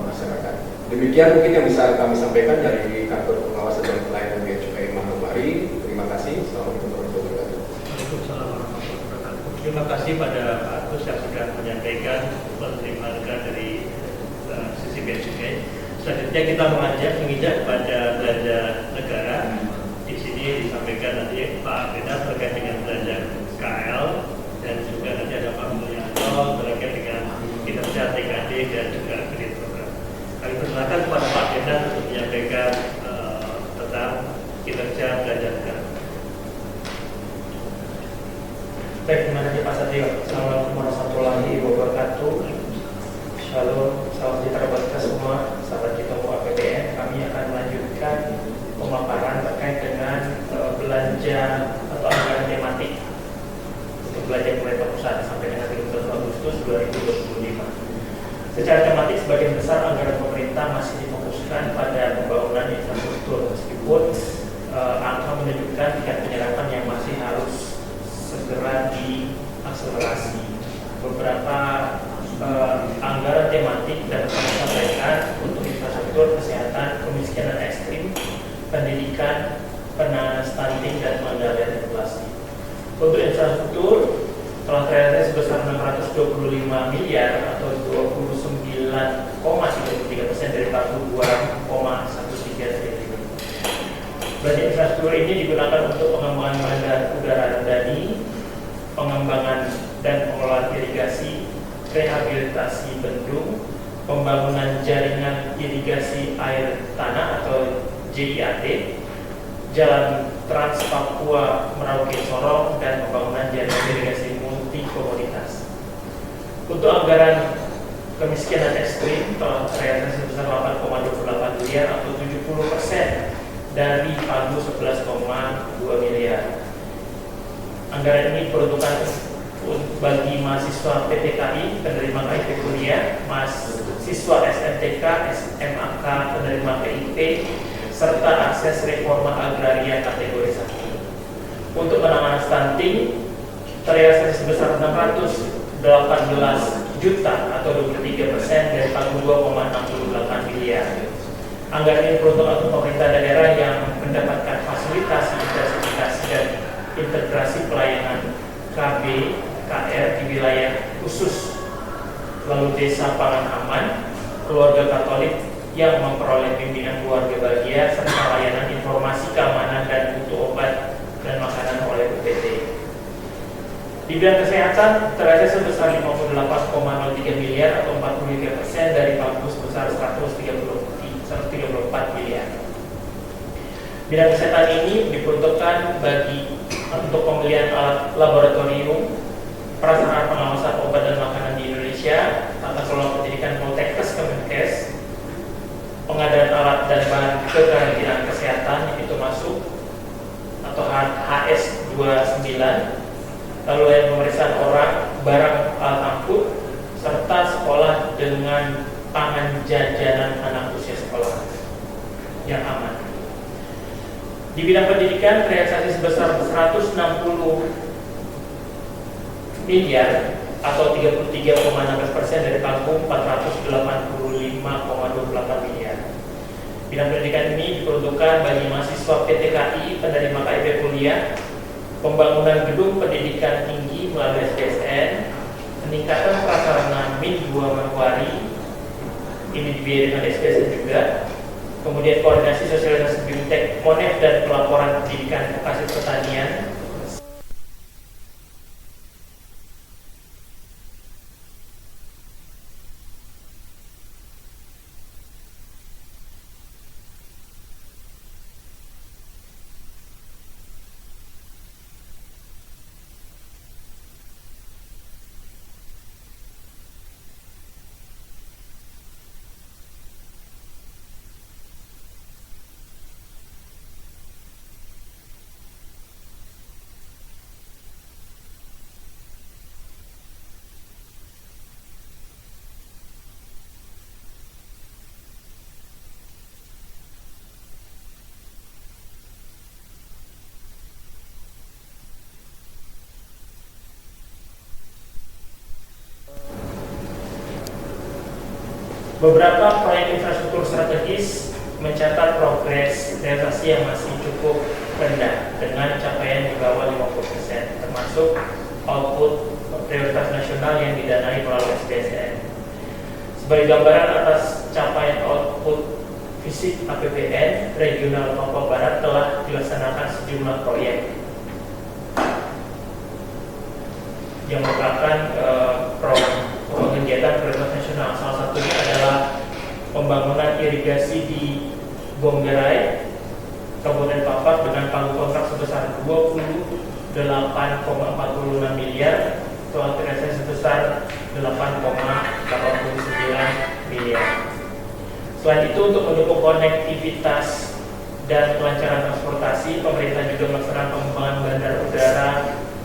Speaker 3: masyarakat. Demikian mungkin yang bisa kami sampaikan dari Kantor Pengawasan dan Pelayanan Bea Cukai Manokwari. Terima kasih. Assalamualaikum warahmatullahi wabarakatuh.
Speaker 1: Waalaikumsalam warahmatullahi wabarakatuh. Terima kasih pada Pak Agus yang sudah menyampaikan penerima dari sisi Bea Cukai. Selanjutnya kita menginjak pada belanja negara. Di sini disampaikan nanti Pak Agreda terkait dengan belanja KL dan juga nanti ada Pak Mulyanto terkait dengan kinerja TKD dan juga kredit program. Kami persilakan kepada Pak Agreda untuk menyampaikan tentang kinerja belanja negara.
Speaker 4: Baik, terima kasih Pak Satrio. Assalamualaikum warahmatullahi wabarakatuh. Shalom, salam sejahtera buat kita semua, sahabat kita APBN. Kami akan melanjutkan pemaparan terkait dengan belanja atau anggaran tematik untuk belanja pemerintah pusat sampai dengan 31 Agustus 2025. Secara tematik sebagian besar anggaran pemerintah masih difokuskan pada pembangunan infrastruktur, meskipun angka menunjukkan tingkat penyerapan yang masih harus segera diakselerasi. Beberapa anggaran tematik dan disampaikan untuk infrastruktur, kesehatan, kemiskinan ekstrim, pendidikan, penanganan stunting dan pengendalian inflasi. Untuk infrastruktur telah terrealisasi sebesar 625 miliar atau 29,33% dari 42,13 triliun. Belanja infrastruktur ini digunakan untuk pengembangan bandar udara Rendani, pengembangan dan pengelolaan irigasi, rehabilitasi bendung, pembangunan jaringan irigasi air tanah atau JIAT, Jalan Trans Papua Merauke Sorong, dan pembangunan jaringan irigasi multi komoditas. Untuk anggaran kemiskinan ekstrim telah terrealisasi sebesar 8,28 miliar atau 70% dari pagu 11,2 miliar. Anggaran ini diperuntukkan bagi mahasiswa PTKI penerima KIP kuliah, mahasiswa SMTK, SMAK penerima PIP, serta akses reforma agraria kategori 1. Untuk penanganan stunting terrealisasi sebesar 618 juta atau 23% dari pagu 2,68 miliar. Anggaran ini peruntukan untuk pemerintah daerah yang mendapatkan fasilitas diversifikasi dan integrasi pelayanan KB, KR di wilayah khusus, lalu desa pangan aman, keluarga Katolik yang memperoleh bimbingan keluarga bahagia, serta layanan informasi keamanan dan mutu obat dan makanan oleh UPT. Di bidang kesehatan terrealisasi sebesar 58,03 miliar atau 43% dari pagu sebesar 134 miliar. Bidang kesehatan ini diperuntukkan untuk pembelian alat laboratorium, prasarana pengawasan obat dan makanan di Indonesia, tata kelola pendidikan Poltekkes Kemenkes, pengadaan alat dan bahan kekarantinaan kesehatan itu masuk atau HS29, lalu yang pemeriksaan orang, barang alat angkut, serta sekolah dengan pangan jajanan anak usia sekolah yang aman. Di bidang pendidikan terrealisasi sebesar 160 miliar atau 33,16% dari pagu 485,28 miliar. Bidang pendidikan ini diperuntukkan bagi mahasiswa PTKI penerima KIP kuliah, pembangunan gedung pendidikan tinggi melalui SDSN, peningkatan prasarana Min 2 Manokwari, ini dibiayai dengan SDSN juga, kemudian koordinasi sosialisasi BIMTEK, MONEF dan pelaporan pendidikan vokasi pertanian, Beberapa proyek infrastruktur strategis mencatat progres realisasi yang masih cukup rendah dengan capaian di bawah 50%, termasuk output prioritas nasional yang didanai melalui SPSN. Sebagai gambaran atas capaian output fisik APBN, regional Papua Barat telah dilaksanakan sejumlah proyek yang merupakan kegiatan prioritas nasional. Salah satunya adalah pembangunan irigasi di Bonggerai, Kabupaten Papua dengan pagu kontrak sebesar 28,46 miliar, telah terrealisasi sebesar 8,89 miliar. Selain itu, untuk mendukung konektivitas dan kelancaran transportasi, pemerintah juga melaksanakan pengembangan bandar udara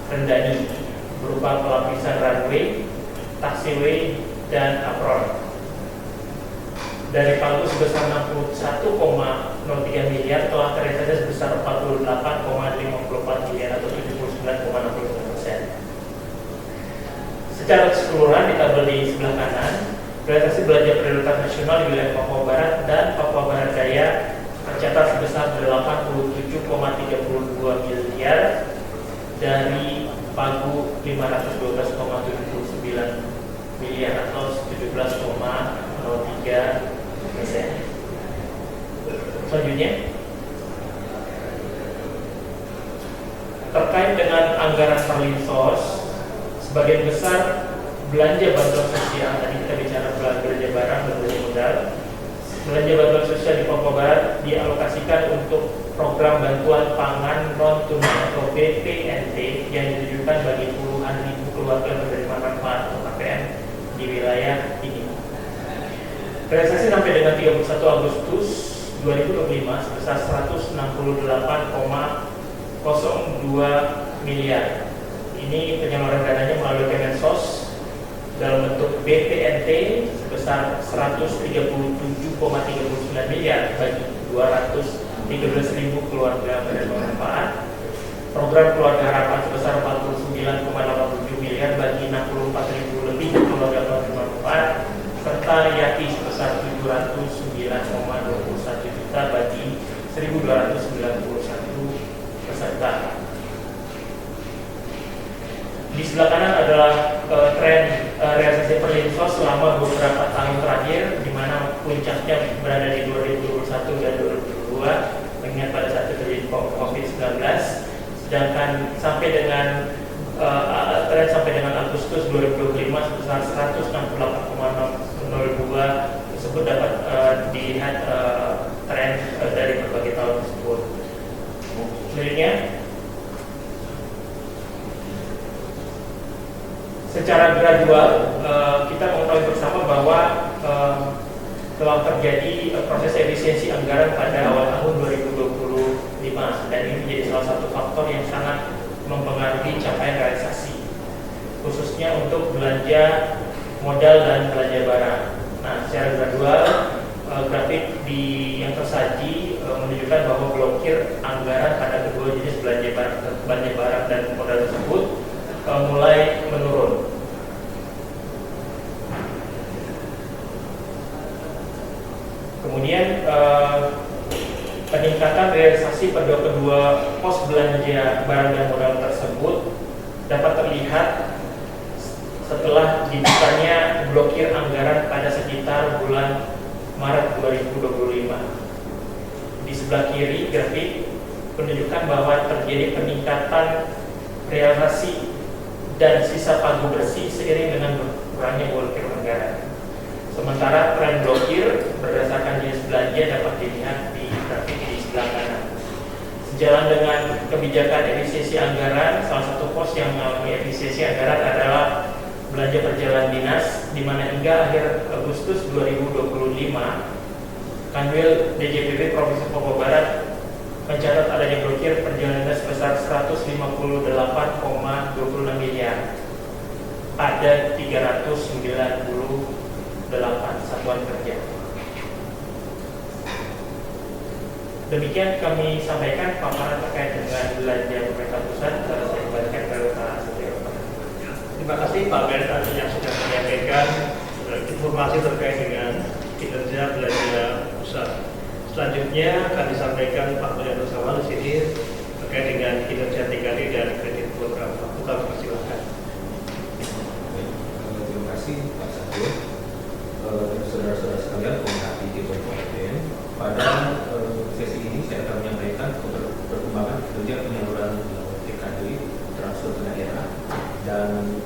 Speaker 4: Rendani berupa pelapisan runway, taxiway, dan apron. Dari pagu sebesar 61,03 miliar telah terrealisasi sebesar 48,54 miliar atau 79,65%. Secara keseluruhan di tabel di sebelah kanan, realisasi belanja prioritas nasional di wilayah Papua Barat dan Papua Barat Daya tercatat sebesar 87,32 miliar dari pagu 512,79 miliar atau 17,03%. Selanjutnya, terkait dengan anggaran Perlinsos, sebagian besar belanja bantuan sosial, tadi kita bicara belanja barang dan belanja modal. Belanja bantuan sosial di Papua Barat dialokasikan untuk program bantuan pangan non tunai atau BPNT yang ditujukan bagi puluhan ribu keluarga penerima manfaat atau KPM di wilayah ini. Realisasi sampai dengan 31 Agustus 2025 sebesar 168,02 miliar. Ini penyaluran dananya melalui Kemensos dalam bentuk BPNT sebesar 137,39 miliar bagi 213.000 keluarga penerima manfaat, program keluarga harapan sebesar 49,87 miliar bagi 64.000 lebih keluarga penerima manfaat, serta YAKI sebesar 709,21 juta bagi 1.291 peserta. Di sebelah kanan adalah tren realisasi Perlinsos selama beberapa tahun terakhir, di mana puncaknya berada di 2021 dan 2022, mengingat pada saat terjadi COVID-19. Sedangkan sampai dengan tren sampai dengan Agustus 2025 sebesar 168,02 tersebut dapat dilihat tren dari berbagai tahun tersebut. Selanjutnya, secara gradual kita mengetahui bersama bahwa telah terjadi proses efisiensi anggaran pada awal tahun 2025, dan ini menjadi salah satu faktor yang sangat mempengaruhi capaian realisasi, khususnya untuk belanja modal dan belanja barang. Nah, secara gradual grafik yang tersaji menunjukkan bahwa blokir anggaran pada kedua jenis belanja barang dan modal tersebut mulai menurun. Kemudian peningkatan realisasi pada kedua pos belanja barang dan modal tersebut dapat terlihat setelah dibukanya blokir anggaran pada sekitar bulan Maret 2025. Di sebelah kiri grafik menunjukkan bahwa terjadi peningkatan realisasi dan sisa pagu bersih seiring dengan berkurangnya blokir anggaran. Sementara tren blokir berdasarkan jenis belanja dapat dilihat di grafik di sebelah kanan. Sejalan dengan kebijakan efisiensi anggaran, salah satu pos yang mengalami efisiensi anggaran adalah belanja perjalanan dinas, di mana hingga akhir Agustus 2025, Kanwil DJPB Provinsi Papua Barat mencatat adanya blokir perjalanan dinas sebesar 158,26 miliar pada 398 satuan kerja. Demikian kami sampaikan paparan terkait dengan belanja pemerintah pusat. Saya kembalikan ke Pak Setio.
Speaker 1: Terima kasih Pak Ben yang sudah menyampaikan informasi terkait dengan kinerja belanja pusat. Selanjutnya akan disampaikan Pak Mulyono Sawal di sini terkait dengan kinerja TKD dan kredit program. Pak persilahkan.
Speaker 3: Terima kasih Pak Satrio. Saudara-saudara sekalian, pemerhati KPM, pada sesi ini saya akan menyampaikan perkembangan kerja penyaluran TKD transfer ke daerah dan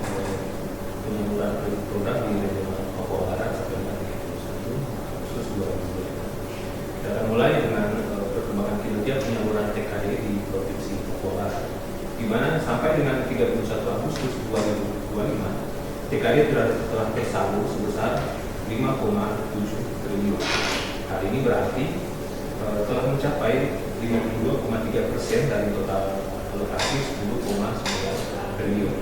Speaker 3: penyaluran kredit program di regional Papua Barat sampai dengan 31 Agustus 2020. Kita akan mulai dengan perkembangan kinerja penyaluran TKD di Provinsi Papua Barat, di mana sampai dengan 31 Agustus 2025 TKD telah tersalur sebesar 5,7 triliun. Hal ini berarti telah mencapai 52,3% dari total alokasi 10,9 triliun.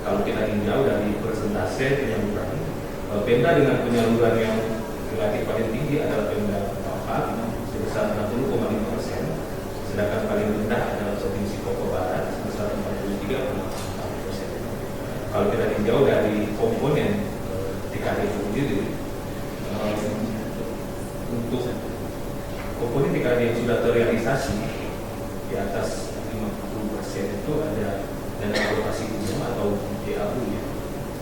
Speaker 3: Kalau kita tinjau dari persentase penyaluran, Pemda dengan penyaluran yang relatif paling tinggi adalah Pemda Papua sebesar 60,5%, sedangkan paling rendah adalah Provinsi Papua Barat sebesar 43,4%. Kalau kita tinjau dari komponen TKD itu sendiri, untuk komponen TKD yang sudah terrealisasi di atas 50% itu ada dana alokasi umum atau DAU ya,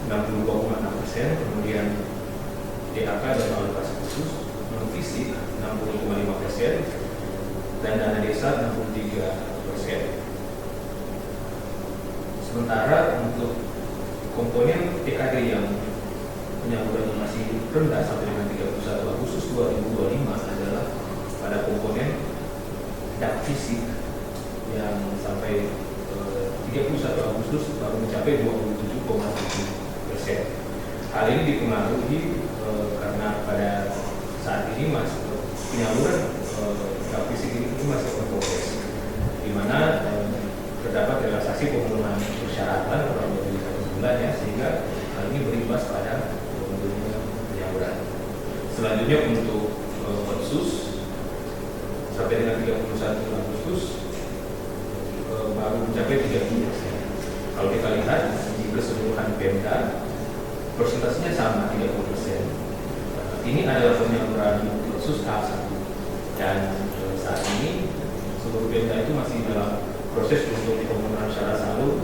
Speaker 3: 62,6%, kemudian DAK dan alokasi khusus non fisik 60,5%, dan dana desa 63%. Sementara untuk komponen TKD yang penyalurannya masih rendah sampai dengan 31 Agustus 2025 adalah pada komponen DAK fisik yang sampai 31 Agustus baru mencapai 27,7%. Hal ini dipengaruhi karena pada saat ini penyaluran DAK fisik ini masih berproses, di mana terdapat relaksasi pemenuhan persyaratan kurang lebih 1 bulan ya, sehingga hal ini berimbas pada penyaluran. Selanjutnya untuk otsus sampai dengan 31 Agustus baru mencapai 30%. Kalau kita lihat di keseluruhan Pemda persentasenya sama 30%. Ini adalah penyaluran otsus tahap 1 dan saat ini seluruh Pemda itu masih dalam proses untuk pemenuhan syarat salur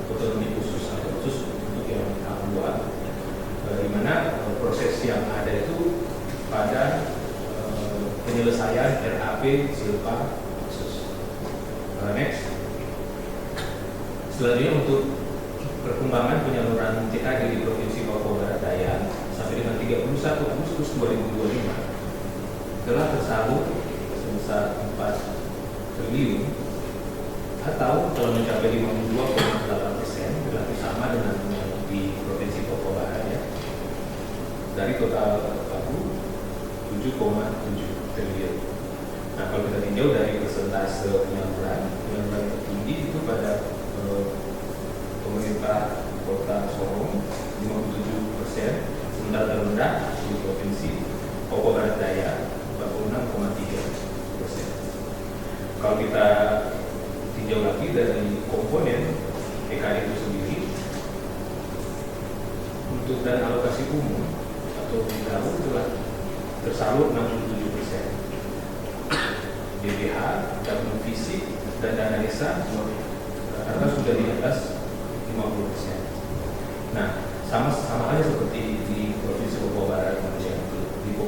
Speaker 3: otonomi khusus atau otsus untuk yang tahap 2, di mana proses yang ada itu pada penyelesaian RAP Silpa khusus. Next. Selanjutnya untuk perkembangan penyaluran TKD di Provinsi Papua Barat Daya sampai dengan 31 Agustus 2025 telah tersalur sebesar 4 triliun atau telah mencapai 52,8%, relatif sama dengan di Provinsi Papua Barat ya, dari total laku 7,7 triliun. Nah, kalau kita tinjau dari persentase penyaluran tertinggi itu pada pemerintah Kota Sorong 57%, sementara terendah di Provinsi Papua Barat Daya 46,3%. Kalau kita tinjau lagi dari komponen TKD itu sendiri, untuk dana alokasi umum atau DAU telah tersalur 67%. DBH, dana fisik dan dana desa rata sudah di atas 50%. Nah, sama aja seperti di Provinsi Papua Barat Malaysia.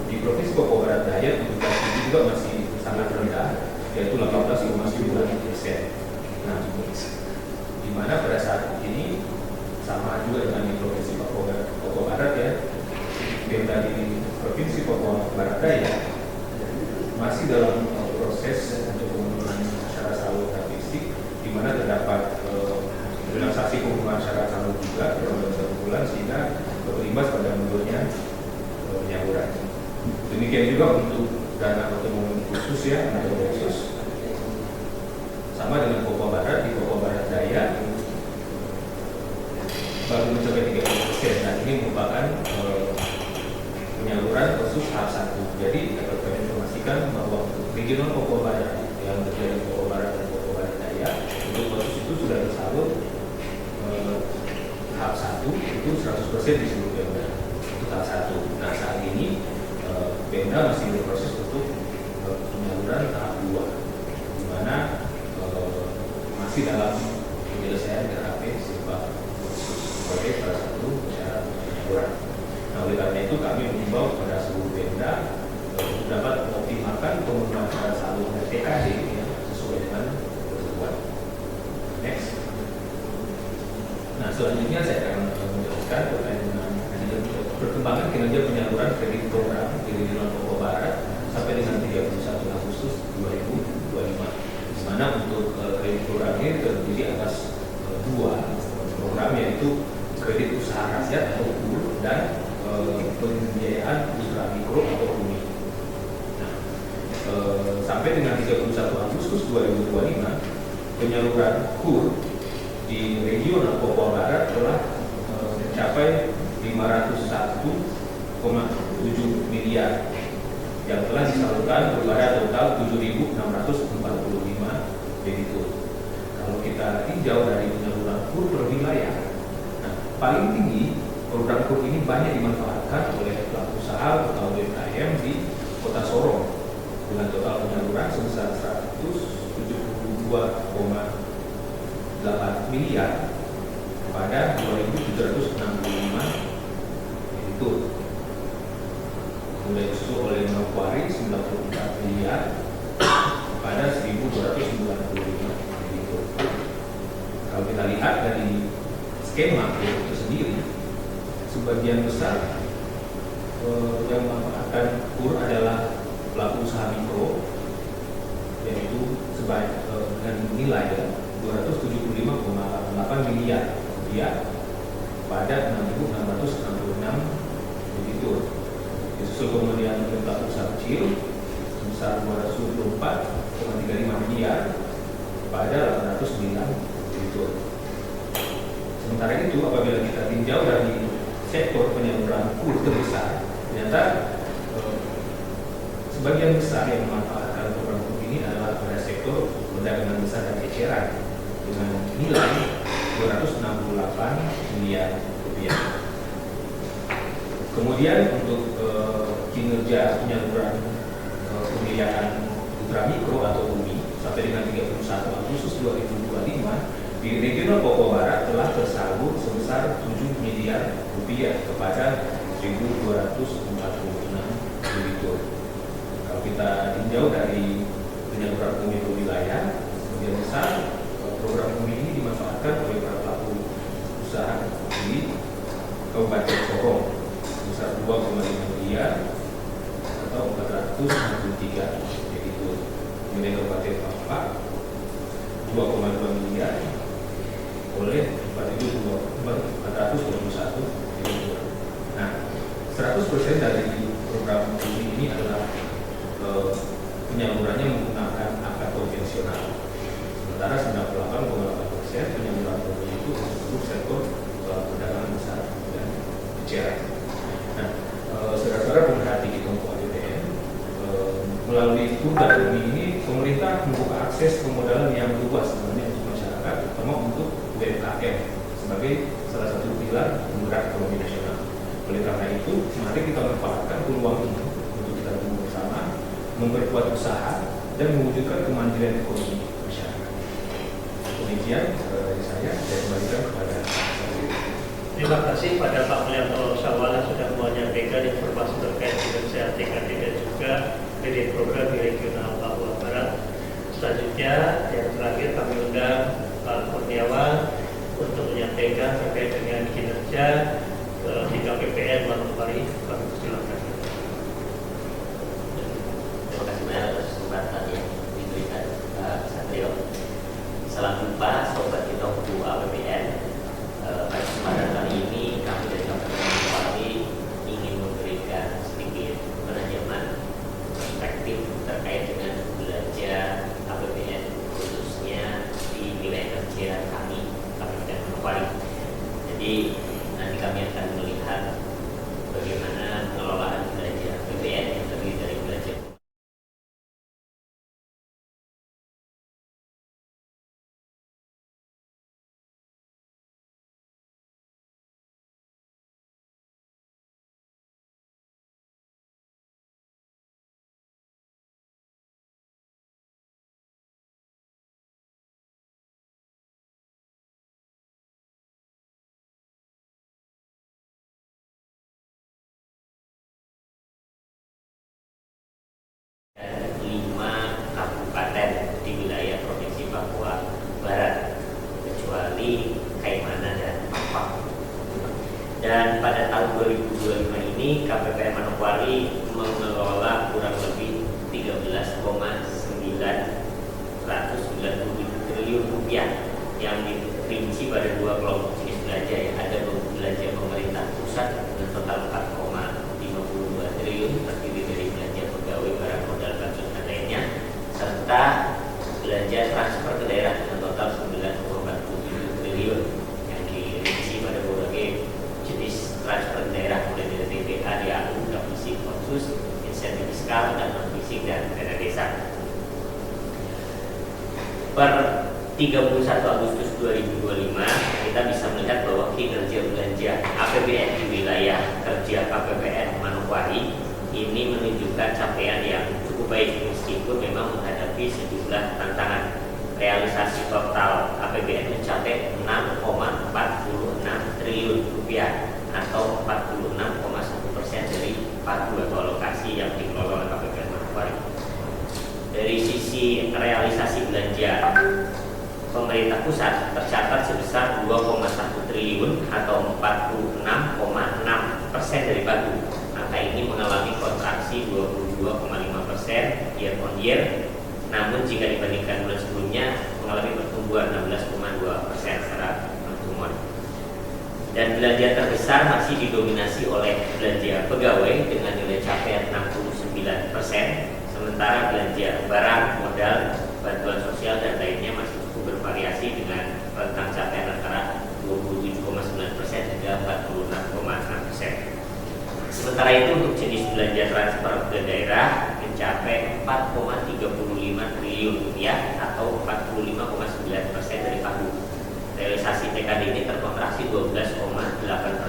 Speaker 3: Di Provinsi Papua Barat Daya untuk ini juga masih sangat rendah, yaitu 18,9%. Nah, di mana pada saat ini sama juga dengan di Provinsi Papua Barat ya, Pemda di Provinsi Papua Barat Daya masih dalam proses untuk pemenuhan syarat salur fisik, di mana terdapat relaksasi pemenuhan syarat salur juga dalam 1 bulan, sehingga berimbas pada mundurnya penyaluran. Demikian juga untuk dana otonomi khusus ya, atau khusus sama dengan Papua Barat. Di Papua Barat Daya baru mencapai 30%, dan ini merupakan penyaluran khusus tahap 1. Jadi dapat kami informasikan bahwa regional Papua Barat yang terjadi di Papua Barat dan Papua Barat Daya untuk khusus itu sudah tersalur tahap 1 itu 100% di seluruh Pemda untuk tahap 1. Nah, saat ini
Speaker 5: Pemda masih berproses untuk penyaluran tahap 2, di mana masih dalam penyelesaian RAP sifat sebagai salah satu syarat penyaluran. Nah, oleh karena itu kami mengimbau kepada seluruh Pemda untuk dapat mengoptimalkan penggunaan saldo TKD ya, sesuai dengan ketentuan. Next. Nah, selanjutnya saya akan menjelaskan terkait dengan perkembangan kinerja penyaluran kredit program di Regional Papua Barat sampai dengan 31 Agustus 2025. Di mana untuk kredit program ini terdiri atas dua program, yaitu kredit usaha rakyat atau KUR dan pembiayaan ultra mikro atau UMI. Nah, sampai dengan 31 Agustus 2025, penyaluran KUR di Regional Papua Barat telah mencapai 501,7 miliar yang telah disalurkan kepada total 7.645 debitur. Kalau kita tinjau dari penyaluran KUR per wilayah, nah, paling tinggi program KUR ini banyak dimanfaatkan oleh pelaku usaha atau UMKM di Kota Sorong dengan total penyaluran sebesar 172,8 miliar pada 2.765 debitur. Kemudian disusul oleh Manokwari 94 miliar pada 1.295 debitur. Kalau kita lihat dari skema itu sendiri, sebagian besar yang memanfaatkan KUR adalah pelaku usaha mikro, yaitu dengan nilai 275,8 miliar rupiah pada 6.666 debitur. Disusul kemudian oleh pelaku usaha kecil sebesar 224,35 miliar pada 809 debitur. Sementara itu, apabila kita tinjau dari sektor penyaluran KUR terbesar, ternyata sebagian besar yang memanfaatkan program KUR ini adalah pada sektor perdagangan besar dan eceran dengan nilai 268 miliar rupiah. Kemudian untuk kinerja penyaluran pembiayaan ultramikro atau UMI sampai dengan 31 Agustus 2025 di Regional Papua Barat telah tersalur sebesar 7 miliar rupiah kepada 1.246 debitur. Kalau kita tinjau dari penyaluran UMI per wilayah, sebagian besar program UMI ini dimanfaatkan oleh para pelaku usaha di Kabupaten Sorong sebesar 2,5 miliar atau 463 debitur. Kemudian Kabupaten Pampak 2,2 miliar oleh 421 debitur. Nah, 100% dari program UMI ini adalah penyalurannya menggunakan akad konvensional. Sementara 98,8% penyaluran UMI itu untuk sektor perdagangan besar dan eceran. Nah, saudara-saudara pemerhati di kelompok APBN, melalui KUR dan UMI ini pemerintah membuka akses pemodalan yang luas sebenarnya untuk masyarakat, terutama untuk UMKM sebagai salah satu pilar penggerak ekonomi nasional. Oleh karena itu, mari kita manfaatkan peluang ini untuk kita tumbuh bersama, memperkuat usaha dan mewujudkan kemandirian ekonomi masyarakat. Demikian dari saya kembalikan kepada
Speaker 1: Terima kasih pada Pak Mulyanto Sawala sudah menyampaikan informasi terkait kinerja TKD dan juga kredit program di Regional Papua Barat. Selanjutnya yang terakhir kami undang Pak Kurniawan untuk menyampaikan terkait dengan kinerja di KPPN Manokwari. Kami persilakan.
Speaker 6: Terima kasih banyak atas kesempatan yang diberikan Pak Satrio. Salam jumpa sobat Kitongku APBN. Pada kesempatan kali ini kami dari KPPN Manokwari ingin memberikan sedikit penajaman perspektif terkait dengan belanja APBN khususnya di wilayah kerja kami KPPN Manokwari. Jadi nanti kami akan melihat bagaimana Dan pada tahun 2025 ini KPPN Manokwari mengelola kurang lebih 13,997 triliun rupiah yang dirinci pada dua kelompok jenis belanja, ya. Ada belanja pemerintah pusat dengan total 4,52 triliun terdiri dari belanja pegawai, barang modal, bansos dan lainnya, serta belanja transfer ke daerah dengan total 9,47 triliun yang dirinci pada berbagai jenis transfer ke daerah, mulai dari TPA, DAU, fisik, khusus, insentif fiskal, dan non fisik, dan dana desa. Per 31 Agustus 2025 kita bisa melihat bahwa kinerja belanja APBN di wilayah kerja KPPN Manokwari ini menunjukkan capaian yang cukup baik meskipun memang menghadapi sejumlah tantangan. Realisasi total APBN mencapai 6,46 triliun rupiah atau 46,1% dari pagu atau alokasi yang dikelola oleh KPPN Manokwari. Dari sisi realisasi belanja pemerintah pusat tercatat sebesar 2,1 triliun atau 46,6% dari pagu. Angka ini mengalami kontraksi 22,5% year on year. Namun jika dibandingkan bulan sebelumnya mengalami pertumbuhan 16,2% secara pertemuan. Dan belanja terbesar masih didominasi oleh belanja pegawai dengan nilai capaian 69%, sementara belanja barang, modal, bantuan sosial dan lainnya masih cukup bervariasi dengan rentang capaian antara 27,9% hingga 46,6%. Sementara itu untuk jenis belanja transfer ke daerah mencapai 4,35 triliun rupiah atau 45,9% dari pagu. Realisasi TKD ini terkontraksi 12,8%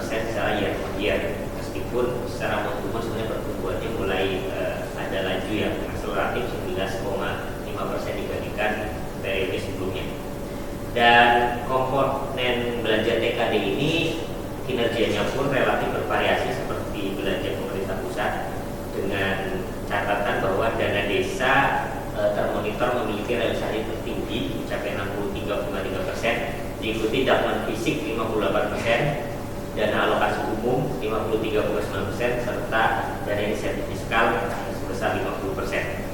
Speaker 6: secara year on year, meskipun secara momentum sebenarnya pertumbuhannya mulai ada laju yang akseleratif 19,5% dibandingkan periode sebelumnya. Dan komponen belanja TKD ini kinerjanya pun relatif bervariasi seperti belanja pemerintah pusat, dengan catatan bahwa dana desa termonitor memiliki realisasi tertinggi mencapai 63,3%, diikuti dana fisik 58%, dana alokasi umum 53,9%, serta dana insentif fiskal sebesar 50%.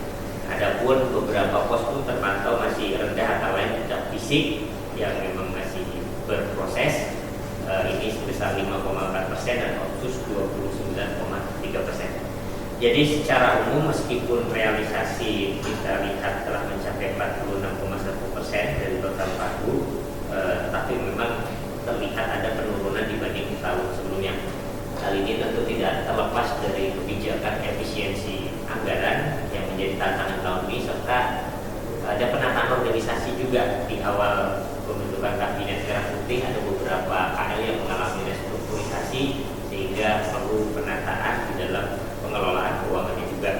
Speaker 6: Adapun beberapa pos pun terpantau masih rendah, antara lain dana fisik yang memang masih berproses, ini sebesar 5,4% dan otsus 29,3%. Jadi secara umum meskipun realisasi kita lihat telah mencapai 46,1% dari total pagu, tetapi memang terlihat ada penurunan dibanding tahun sebelumnya. Hal ini tentu tidak terlepas dari kebijakan efisiensi anggaran yang menjadi tantangan tahun ini, serta ada penataan organisasi juga. Di awal pembentukan kabinet merah putih ada beberapa KL yang mengalami restrukturisasi sehingga perlu penataan di dalam pengelolaan keuangannya juga.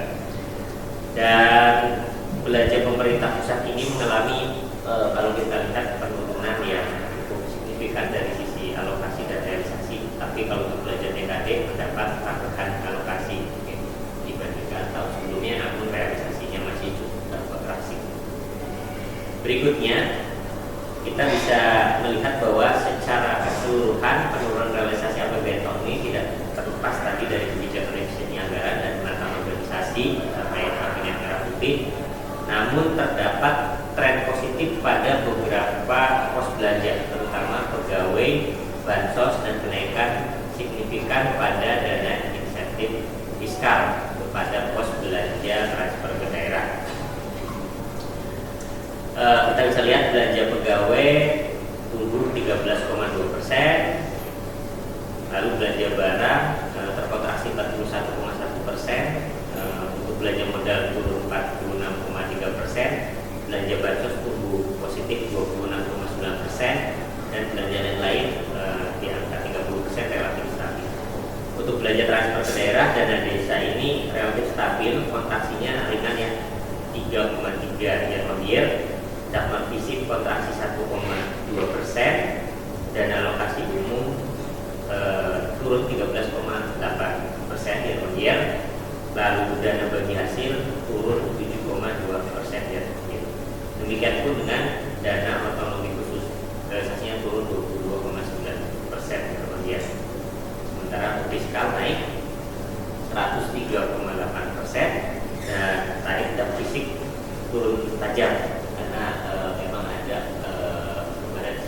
Speaker 6: Dan belanja pemerintah pusat ini mengalami kalau kita lihat penurunan yang cukup signifikan dari sisi alokasi dan realisasi. Tapi kalau untuk belanja TKD mendapat tambahan alokasi dibandingkan tahun sebelumnya, namun realisasinya masih cukup terkontraksi. Berikutnya kita bisa melihat bahwa secara keseluruhan penurunan realisasi APBN tahun ini tidak terlepas tadi dari kebijakan efisiensi anggaran dan penataan organisasi terkait kabinet merah putih. Namun terdapat tren positif pada beberapa pos belanja, terutama pegawai, bansos, dan kenaikan signifikan pada dana insentif fiskal kepada pos belanja transfer ke daerah. Kita bisa lihat belanja pegawai tumbuh 13,2%, lalu belanja barang terkontraksi 41,1%, untuk belanja modal turun 46,3%, belanja bansos tumbuh positif 26,9%, dan belanja lain di angka 30% relatif stabil. Untuk belanja transfer ke daerah, dana desa ini relatif stabil, kontraksinya ringan ya, 3,3 year on year. Dana fisik kontraksi 1,2%, dan alokasi umum turun 13,8% year on year. Lalu dana bagi hasil turun 7,2% year on year. Demikian pun dengan dana otonomi khusus, realisasinya turun 22,9% year on year. fiskal naik 103,8% dan tarif dan fisik turun tajam karena memang ada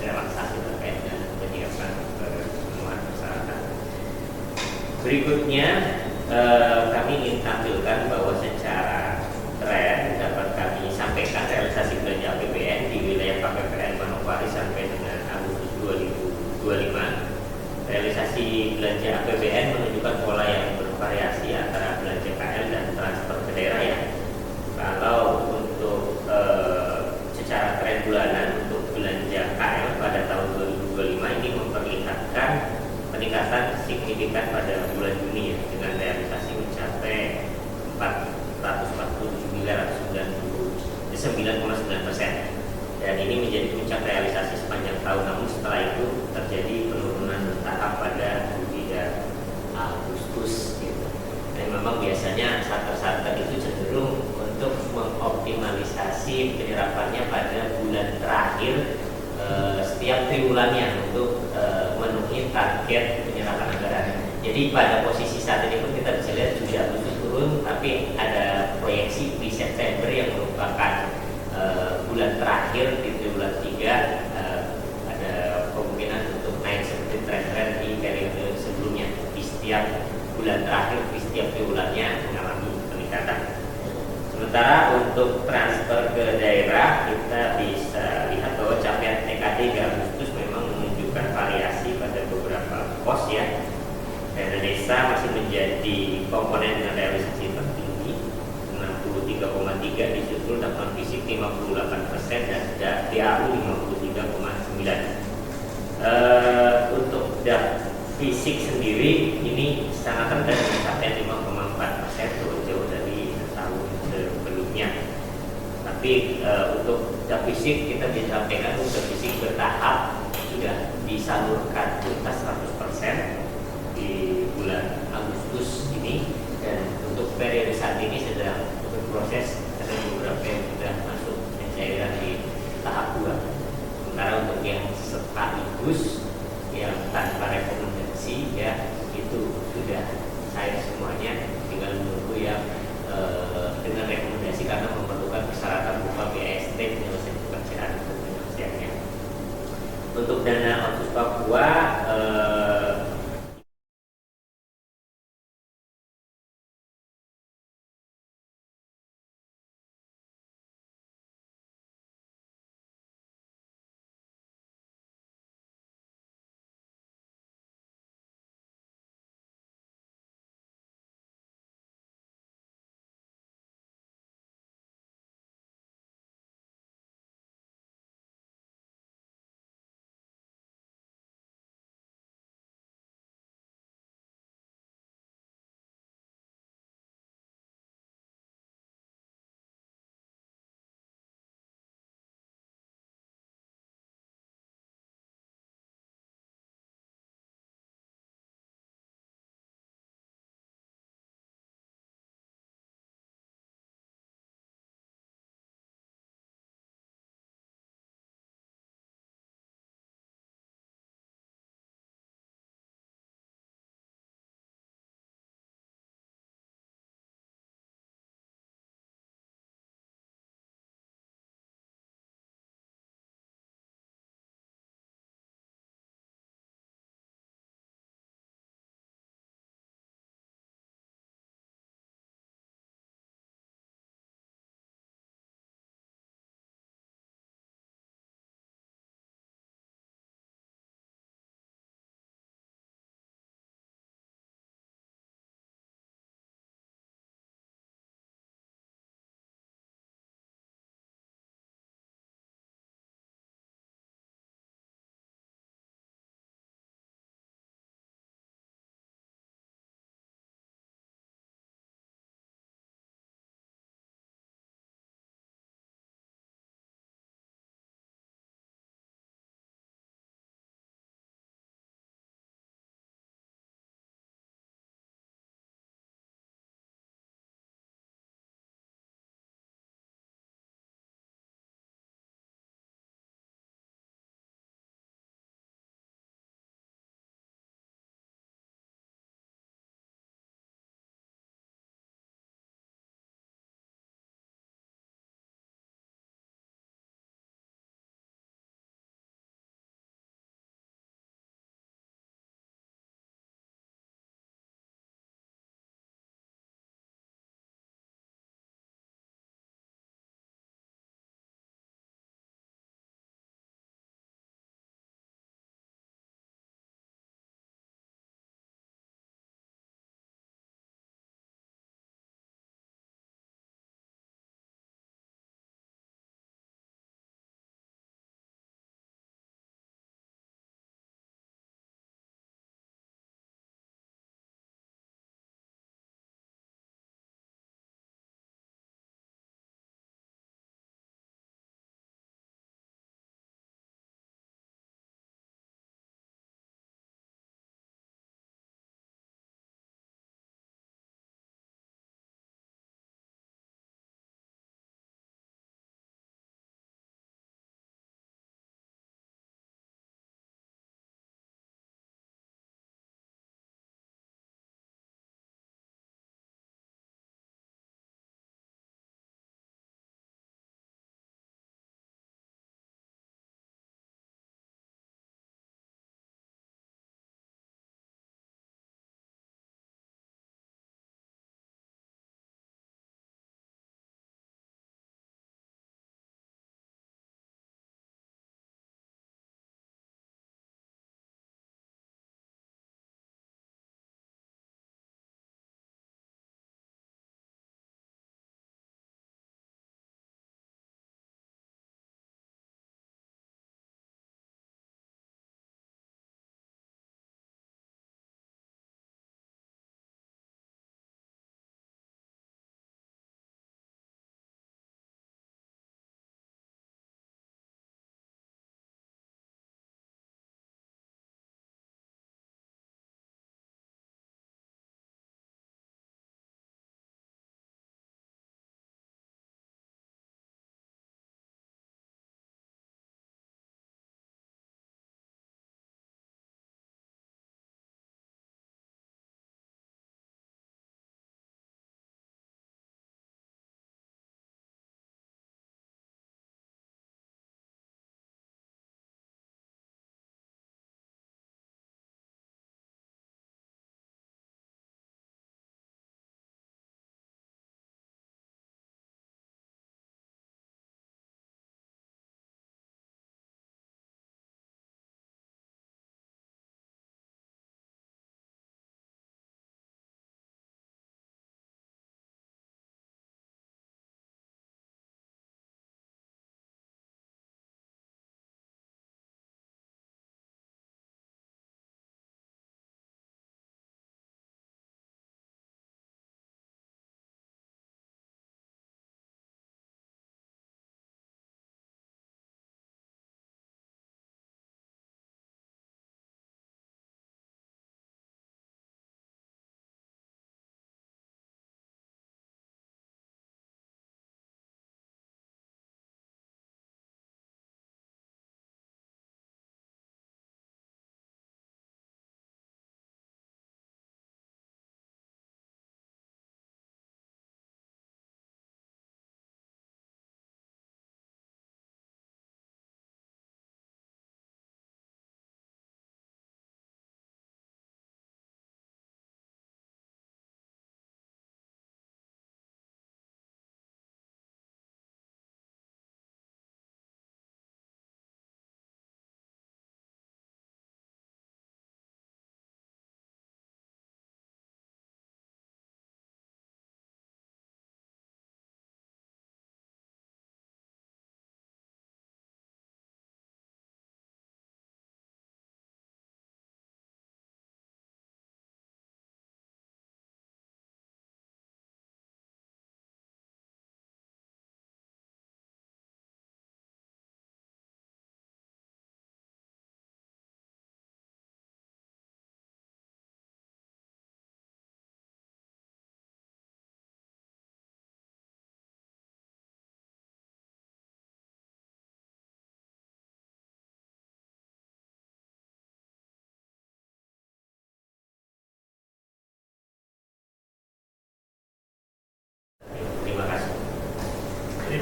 Speaker 6: relaksasi terkait dengan penyiapan pemenuhan persyaratan. Berikutnya kami ingin tampilkan bahwa secara tren dapat kami sampaikan realisasi belanja APBN di wilayah KPPN Manokwari sampai dengan Agustus 2025. Realisasi belanja APBN menunjukkan pola yang bervariasi antara belanja KL dan transfer ke daerah ya. Kalau untuk secara tren bulanan untuk belanja KL pada tahun 2025 ini memperlihatkan peningkatan signifikan pada bulan Juni ya, dengan realisasi mencapai 447 miliar 9,9%, dan ini menjadi puncak realisasi sepanjang tahun. Namun setelah itu terjadi penurunan bertahap pada Juli dan Agustus gitu. Dan memang biasanya sarter-sarter itu cenderung untuk mengoptimalisasi penyerapannya pada bulan terakhir setiap triwulannya untuk memenuhi target penyerapan anggaran. Jadi pada posisi saat ini pun kita bisa lihat Juli Agustus turun, tapi ada proyeksi di September yang merupakan bulan terakhir di triwulan 3 ada kemungkinan untuk naik seperti tren-tren di periode sebelumnya. Di setiap bulan terakhir di setiap triwulannya mengalami peningkatan. Sementara untuk transfer ke daerah kita bisa lihat bahwa capaian TKD di Agustus memang menunjukkan variasi pada beberapa pos ya. Dana desa masih menjadi komponen dengan realisasi tertinggi 63,3, disusul dampak fisik 58% dan DAU 53,9. Untuk fisik sendiri ini sangat rendah mencapai 5,4%, turun jauh dari tahun sebelumnya. Tapi untuk fisik kita bisa sampaikan untuk fisik bertahap sudah disalurkan tuntas 100% di bulan Agustus ini, dan untuk periode saat ini sedang berproses ada beberapa yang sudah masuk pencairan di tahap 2. Sementara untuk yang sekaligus yang tanpa rekomendasi ya itu sudah cair semuanya, tinggal menunggu yang dengan rekomendasi karena memerlukan persyaratan berupa BAST penyelesaian pekerjaan untuk penyelesaiannya. Untuk dana Otsus Papua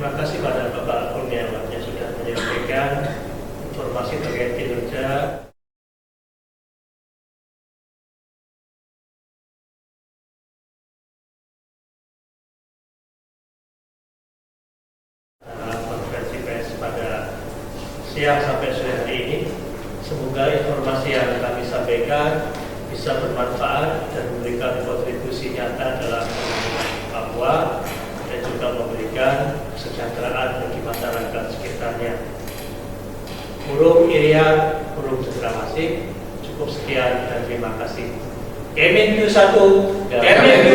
Speaker 1: Terima kasih pada Bapak Kurniawan yang sudah menyampaikan informasi terkait kinerja konferensi pers pada siang sampai sore hari ini. Semoga informasi yang kami sampaikan bisa bermanfaat dan memberikan kontribusi nyata dalam pembangunan Papua dan juga memberikan kesejahteraan bagi masyarakat sekitarnya. Burung Irian, burung cendrawasih. Cukup sekian dan terima kasih. Kemenq 1, Kemenq